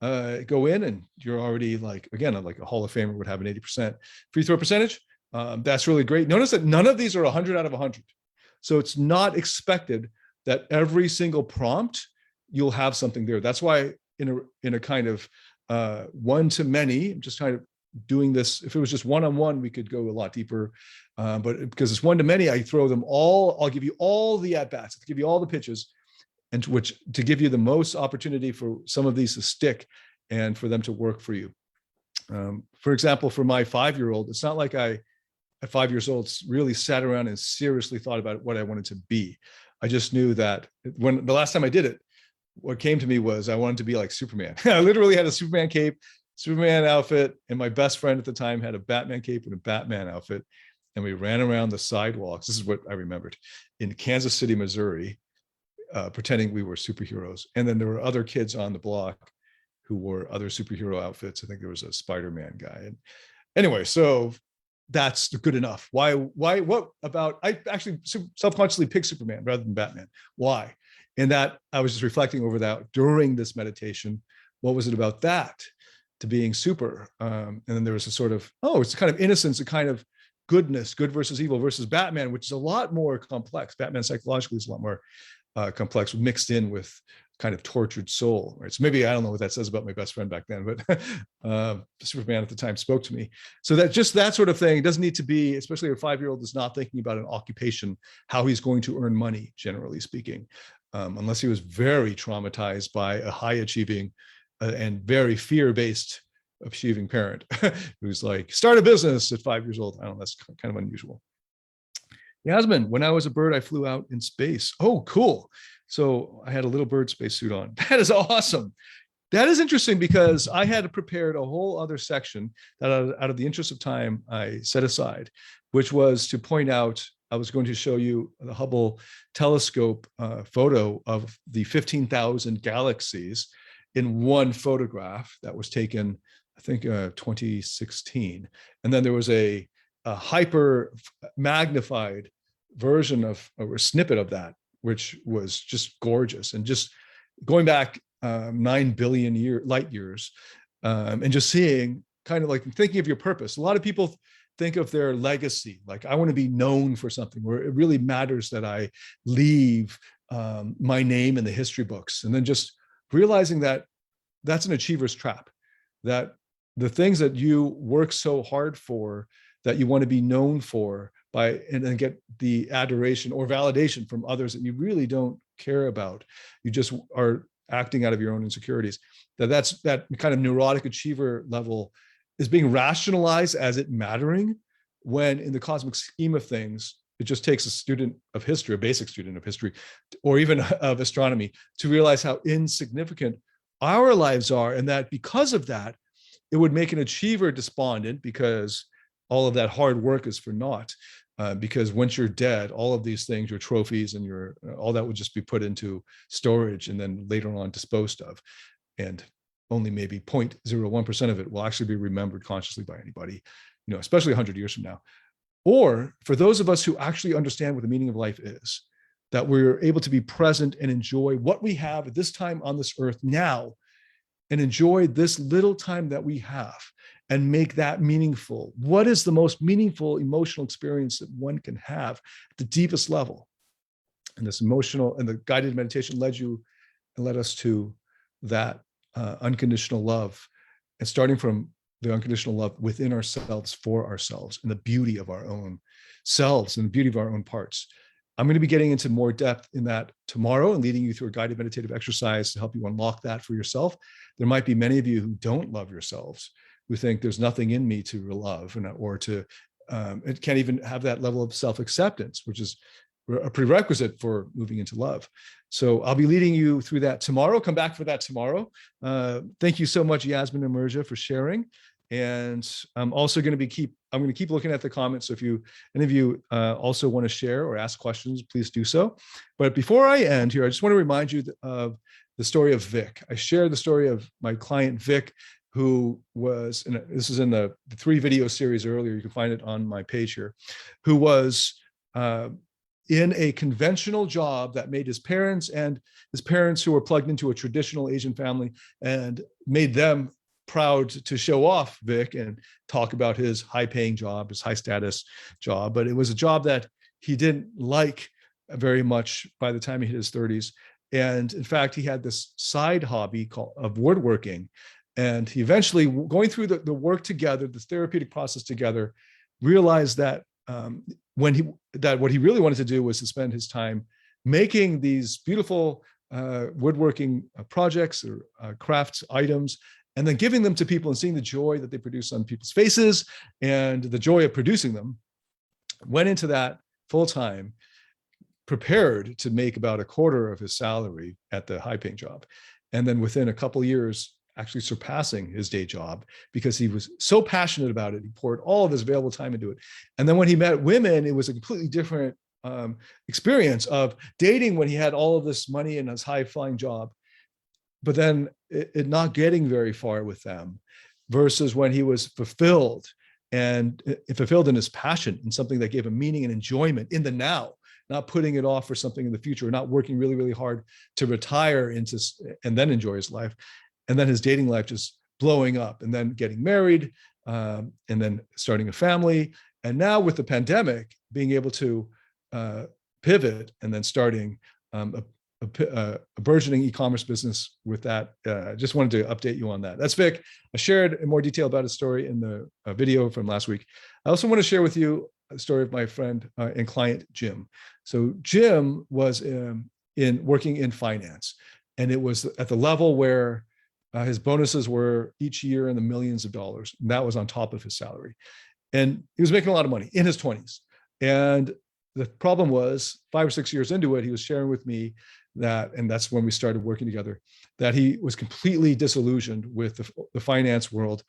Speaker 2: go in, and you're already like, again, like a Hall of Famer would have an 80% free throw percentage. That's really great. Notice that none of these are 100 out of 100. So it's not expected that every single prompt you'll have something there. That's why in a kind of one to many, I'm just kind of doing this. If it was just one-on-one, we could go a lot deeper. But because it's one to many, I throw them all. I'll give you all the at-bats, I'll give you all the pitches, and to give you the most opportunity for some of these to stick and for them to work for you. For example, for my 5-year-old, it's not like I, at 5 years old, really sat around and seriously thought about what I wanted to be. I just knew that when the last time I did it, what came to me was I wanted to be like Superman. I literally had a Superman cape, Superman outfit, and my best friend at the time had a Batman cape and a Batman outfit. And we ran around the sidewalks. This is what I remembered, in Kansas City, Missouri, pretending we were superheroes. And then there were other kids on the block who wore other superhero outfits. I think there was a Spider-Man guy. And anyway, so that's good enough. What about, I actually self-consciously picked Superman rather than Batman. Why? And that I was just reflecting over that during this meditation. What was it about that to being super? And then there was a sort of, it's a kind of innocence, a kind of goodness, good versus evil versus Batman, which is a lot more complex. Batman psychologically is a lot more complex, mixed in with kind of tortured soul, right? So maybe, I don't know what that says about my best friend back then, but Superman at the time spoke to me. So that just that sort of thing doesn't need to be, especially a 5-year-old is not thinking about an occupation, how he's going to earn money, generally speaking, unless he was very traumatized by a high achieving and very fear-based achieving parent who's like, start a business at 5 years old. I don't know, that's kind of unusual. Yasmin, when I was a bird, I flew out in space. Oh, cool. So I had a little bird spacesuit on. That is awesome. That is interesting because I had prepared a whole other section that out of the interest of time, I set aside, which was to point out, I was going to show you the Hubble telescope photo of the 15,000 galaxies in one photograph that was taken, I think, 2016. And then there was a hyper magnified version of, or a snippet of that, which was just gorgeous. And just going back 9 billion light years, and just seeing, kind of like thinking of your purpose. A lot of people think of their legacy, like I want to be known for something, where it really matters that I leave my name in the history books. And then just realizing that that's an achiever's trap, that the things that you work so hard for, that you want to be known for by, and then get the adoration or validation from others that you really don't care about. You just are acting out of your own insecurities. That's that kind of neurotic achiever level is being rationalized as it mattering, when in the cosmic scheme of things, it just takes a student of history, a basic student of history, or even of astronomy, to realize how insignificant our lives are. And that because of that, it would make an achiever despondent, because all of that hard work is for naught. Because once you're dead, all of these things, your trophies and your all that would just be put into storage and then later on disposed of. And only maybe 0.01% of it will actually be remembered consciously by anybody, especially 100 years from now. Or for those of us who actually understand what the meaning of life is, that we're able to be present and enjoy what we have at this time on this earth now, and enjoy this little time that we have and make that meaningful. What is the most meaningful emotional experience that one can have at the deepest level? And this emotional and the guided meditation led us to that unconditional love, and starting from the unconditional love within ourselves for ourselves and the beauty of our own selves and the beauty of our own parts. I'm going to be getting into more depth in that tomorrow and leading you through a guided meditative exercise to help you unlock that for yourself. There might be many of you who don't love yourselves, who think there's nothing in me to love, or to, it can't even have that level of self-acceptance, which is a prerequisite for moving into love. So I'll be leading you through that tomorrow. Come back for that tomorrow. Thank you so much, Yasmin and Mirja, for sharing. And I'm also going to keep looking at the comments. So if any of you also want to share or ask questions, please do so. But before I end here, I just want to remind you of the story of Vic. I shared the story of my client, Vic, who was, this is in the 3 video series earlier, you can find it on my page here, who was in a conventional job that made his parents who were plugged into a traditional Asian family, and made them proud to show off Vic and talk about his high-paying job, his high-status job. But it was a job that he didn't like very much by the time he hit his 30s. And in fact, he had this side hobby of woodworking. And he eventually, going through the work together, this therapeutic process together, realized that what he really wanted to do was to spend his time making these beautiful woodworking projects or crafts items, and then giving them to people and seeing the joy that they produce on people's faces and the joy of producing them. Went into that full time, prepared to make about a quarter of his salary at the high paying job. And then within a couple of years, actually surpassing his day job, because he was so passionate about it. He poured all of his available time into it. And then when he met women, it was a completely different experience of dating when he had all of this money and his high flying job, but then it not getting very far with them, versus when he was fulfilled in his passion, in something that gave him meaning and enjoyment in the now, not putting it off for something in the future, not working really, really hard to retire and then enjoy his life. And then his dating life just blowing up, and then getting married, and then starting a family. And now with the pandemic, being able to pivot and then starting a burgeoning e-commerce business with that. Just wanted to update you on that. That's Vic. I shared in more detail about his story in the video from last week. I also want to share with you a story of my friend and client, Jim. So Jim was working in finance, and it was at the level where his bonuses were each year in the millions of dollars. And that was on top of his salary. And he was making a lot of money in his 20s. And the problem was 5 or 6 years into it, he was sharing with me that, and that's when we started working together, that he was completely disillusioned with the finance world,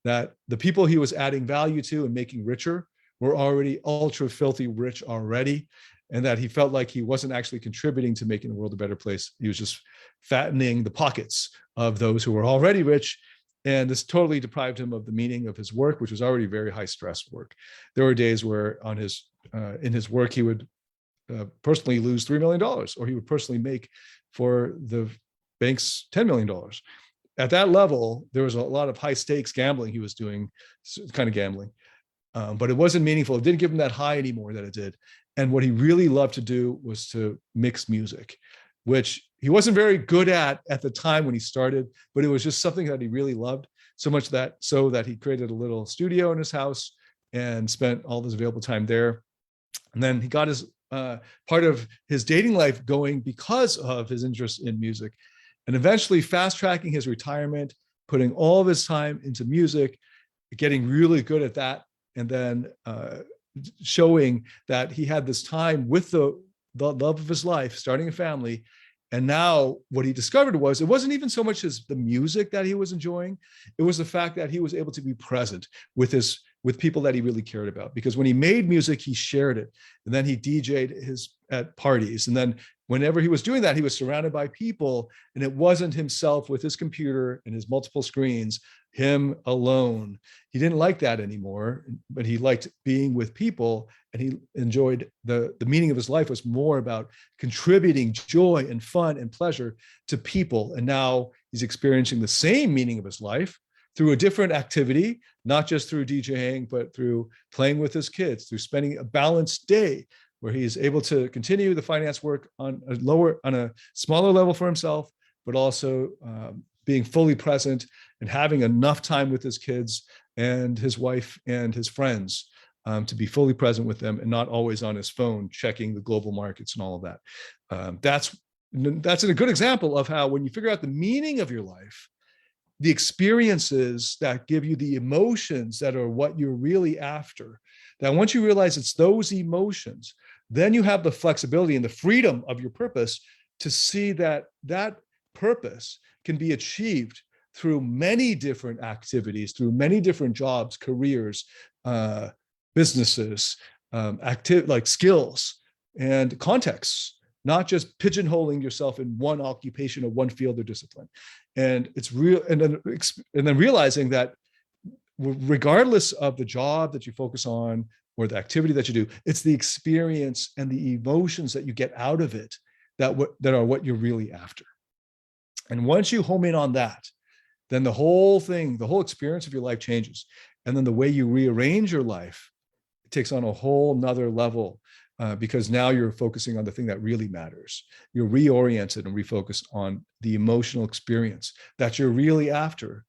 Speaker 2: that the people he was adding value to and making richer were already ultra filthy rich already, and that he felt like he wasn't actually contributing to making the world a better place. He was just fattening the pockets of those who were already rich. And this totally deprived him of the meaning of his work, which was already very high stress work. There were days where in his work, he would personally lose $3 million, or he would personally make for the bank's $10 million. At that level, there was a lot of high stakes gambling he was doing, kind of gambling, but it wasn't meaningful. It didn't give him that high anymore that it did. And what he really loved to do was to mix music, which he wasn't very good at the time when he started, but it was just something that he really loved so much that he created a little studio in his house and spent all his available time there. And then he got his part of his dating life going because of his interest in music, and eventually fast tracking his retirement, putting all of his time into music, getting really good at that, and then showing that he had this time with the love of his life, starting a family. And now what he discovered was, it wasn't even so much as the music that he was enjoying, it was the fact that he was able to be present with people that he really cared about. Because when he made music, he shared it, and then he DJ'd at parties. And then whenever he was doing that, he was surrounded by people, and it wasn't himself with his computer and his multiple screens, him alone. He didn't like that anymore, but he liked being with people, and he enjoyed the meaning of his life was more about contributing joy and fun and pleasure to people. And now he's experiencing the same meaning of his life through a different activity, not just through DJing, but through playing with his kids, through spending a balanced day where he's able to continue the finance work on a smaller level for himself, but also being fully present and having enough time with his kids and his wife and his friends to be fully present with them and not always on his phone checking the global markets and all of that. That's a good example of how when you figure out the meaning of your life, the experiences that give you the emotions that are what you're really after, that once you realize it's those emotions, then you have the flexibility and the freedom of your purpose to see that that purpose can be achieved through many different activities, through many different jobs, careers, businesses, like skills and contexts, not just pigeonholing yourself in one occupation or one field or discipline. And it's real, and then realizing that regardless of the job that you focus on or the activity that you do, it's the experience and the emotions that you get out of it that are what you're really after. And once you home in on that, then the whole thing, the whole experience of your life changes. And then the way you rearrange your life, it takes on a whole nother level because now you're focusing on the thing that really matters. You're reoriented and refocused on the emotional experience that you're really after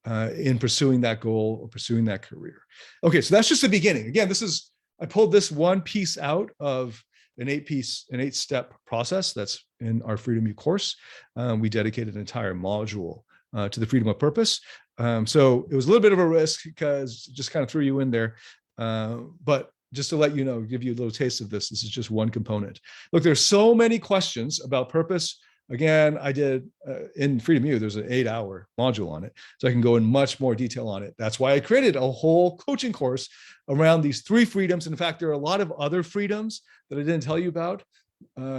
Speaker 2: in pursuing that goal or pursuing that career. Okay, so that's just the beginning. Again, I pulled this one piece out of an 8-step process that's in our Freedom U course. We dedicated an entire module to the freedom of purpose. So it was a little bit of a risk because it just kind of threw you in there. But just to let you know, give you a little taste of this, this is just one component. Look, there's so many questions about purpose. Again, I did in Freedom U, there's an 8-hour module on it. So I can go in much more detail on it. That's why I created a whole coaching course around these 3 freedoms. In fact, there are a lot of other freedoms that I didn't tell you about,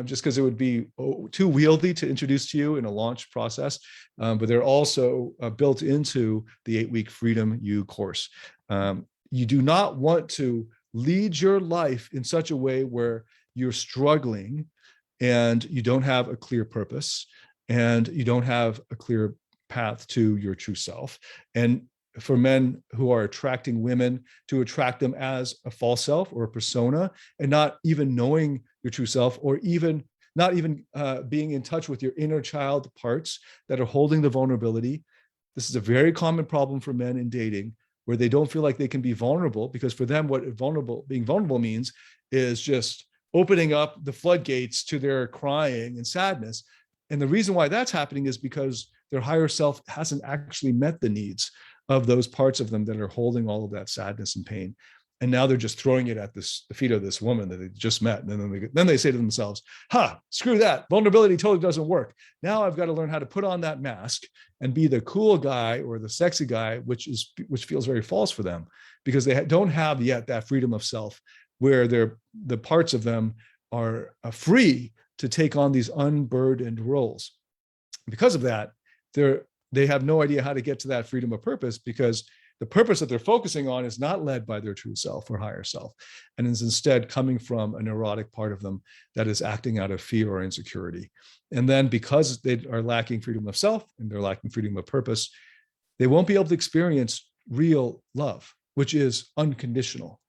Speaker 2: just because it would be too wieldy to introduce to you in a launch process. But they're also built into the 8-week Freedom U course. You do not want to lead your life in such a way where you're struggling and you don't have a clear purpose and you don't have a clear path to your true self. And for men who are attracting women, to attract them as a false self or a persona and not even knowing your true self, or even not even being in touch with your inner child parts that are holding the vulnerability. This is a very common problem for men in dating, where they don't feel like they can be vulnerable, because for them, what being vulnerable means is just opening up the floodgates to their crying and sadness. And the reason why that's happening is because their higher self hasn't actually met the needs of those parts of them that are holding all of that sadness and pain. And now they're just throwing it at the feet of this woman that they just met. And then they say to themselves, screw that. Vulnerability totally doesn't work. Now I've got to learn how to put on that mask and be the cool guy or the sexy guy, which feels very false for them, because they don't have yet that freedom of self where the parts of them are free to take on these unburdened roles. Because of that, they have no idea how to get to that freedom of purpose, because the purpose that they're focusing on is not led by their true self or higher self, and is instead coming from a neurotic part of them that is acting out of fear or insecurity. And then because they are lacking freedom of self and they're lacking freedom of purpose, they won't be able to experience real love, which is unconditional.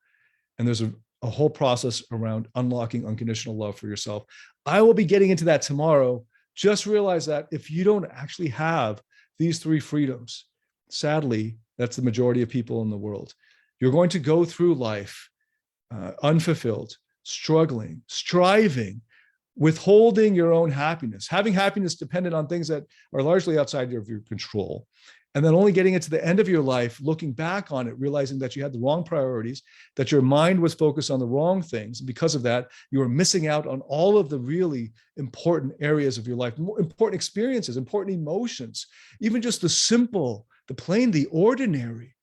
Speaker 2: And there's a whole process around unlocking unconditional love for yourself. I will be getting into that tomorrow. Just realize that if you don't actually have these 3 freedoms, sadly, that's the majority of people in the world, you're going to go through life unfulfilled, struggling, striving, withholding your own happiness, having happiness dependent on things that are largely outside of your control. And then only getting it to the end of your life, looking back on it, realizing that you had the wrong priorities, that your mind was focused on the wrong things. And because of that, you were missing out on all of the really important areas of your life, important experiences, important emotions, even just the simple, the plain, the ordinary,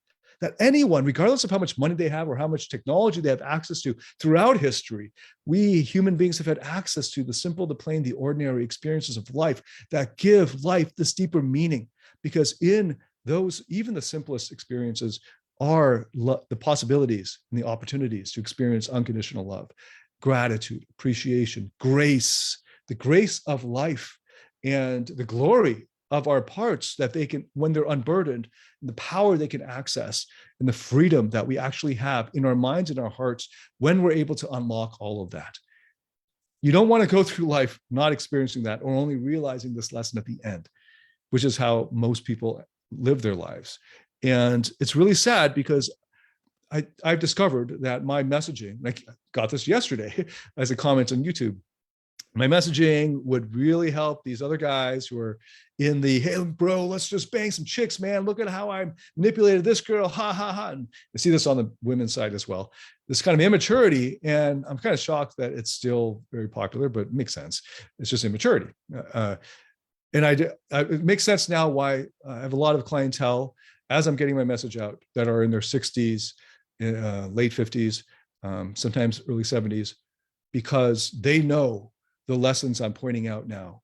Speaker 2: that anyone, regardless of how much money they have or how much technology they have access to throughout history, we human beings have had access to the simple, the plain, the ordinary experiences of life that give life this deeper meaning. Because in those, even the simplest experiences are the possibilities and the opportunities to experience unconditional love, gratitude, appreciation, grace, the grace of life, and the glory of our parts that they can, when they're unburdened, the power they can access and the freedom that we actually have in our minds and our hearts when we're able to unlock all of that. You don't want to go through life not experiencing that or only realizing this lesson at the end, which is how most people live their lives. And it's really sad because I've discovered that my messaging, I got this yesterday as a comment on YouTube, my messaging would really help these other guys who are in the, hey, bro, let's just bang some chicks, man. Look at how I manipulated this girl. Ha, ha, ha. And I see this on the women's side as well. This kind of immaturity. And I'm kind of shocked that it's still very popular, but it makes sense. It's just immaturity. It makes sense now why I have a lot of clientele as I'm getting my message out that are in their 60s, late 50s, sometimes early 70s, because they know the lessons I'm pointing out now.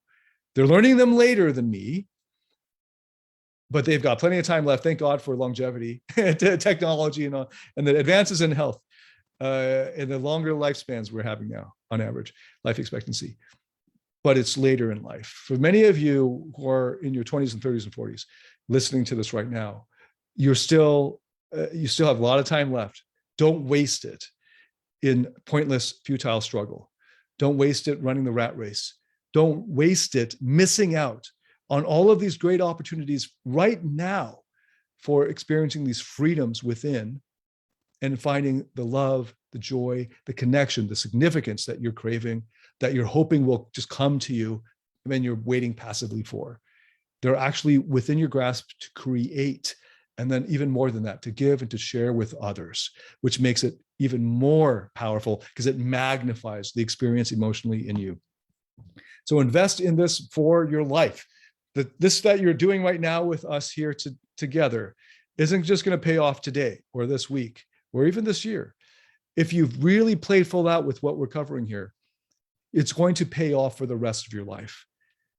Speaker 2: They're learning them later than me, but they've got plenty of time left. Thank God for longevity, technology, and the advances in health, and the longer lifespans we're having now on average, life expectancy. But it's later in life. For many of you who are in your 20s and 30s and 40s, listening to this right now, you still have a lot of time left. Don't waste it in pointless, futile struggle. Don't waste it running the rat race. Don't waste it missing out on all of these great opportunities right now for experiencing these freedoms within and finding the love, the joy, the connection, the significance that you're craving, that you're hoping will just come to you and you're waiting passively for. They're actually within your grasp to create, and then even more than that, to give and to share with others, which makes it even more powerful because it magnifies the experience emotionally in you. So invest in this for your life. This that you're doing right now with us here together isn't just going to pay off today or this week or even this year. If you've really played full out with what we're covering here, it's going to pay off for the rest of your life.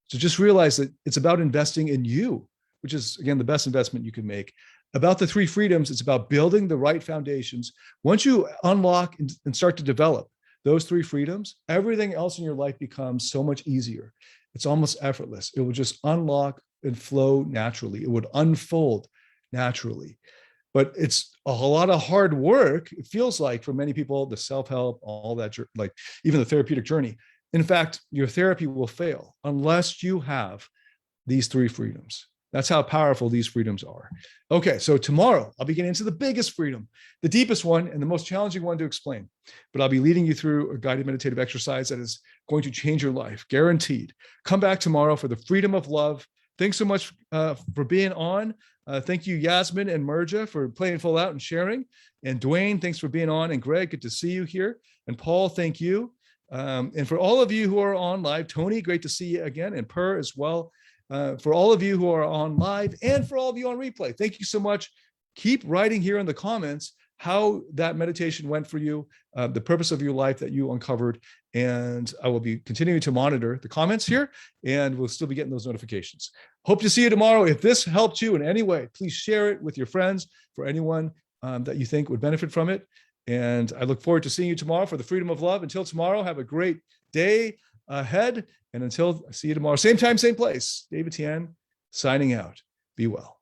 Speaker 2: So just realize that it's about investing in you, which is, again, the best investment you can make. About the three freedoms, it's about building the right foundations. Once you unlock and start to develop those three freedoms, everything else in your life becomes so much easier. It's almost effortless. It will just unlock and flow naturally. It would unfold naturally. But it's a lot of hard work, it feels like, for many people, the self-help, all that, like even the therapeutic journey. In fact, your therapy will fail unless you have these three freedoms. That's how powerful these freedoms are. Okay, so tomorrow I'll be getting into the biggest freedom, the deepest one and the most challenging one to explain. But I'll be leading you through a guided meditative exercise that is going to change your life, guaranteed. Come back tomorrow for the freedom of love. Thanks so much for being on. Thank you, Yasmin and Merja, for playing full out and sharing. And Dwayne, thanks for being on. And Greg, good to see you here. And Paul, thank you. And for all of you who are on live, Tony, great to see you again. And Per as well. For all of you who are on live and for all of you on replay, thank you so much. Keep writing here in the comments how that meditation went for you, the purpose of your life that you uncovered. And I will be continuing to monitor the comments here, and we'll still be getting those notifications. Hope to see you tomorrow. If this helped you in any way, please share it with your friends, for anyone that you think would benefit from it. And I look forward to seeing you tomorrow for the freedom of love. Until tomorrow, have a great day ahead. And until I see you tomorrow, same time, same place, David Tian signing out. Be well.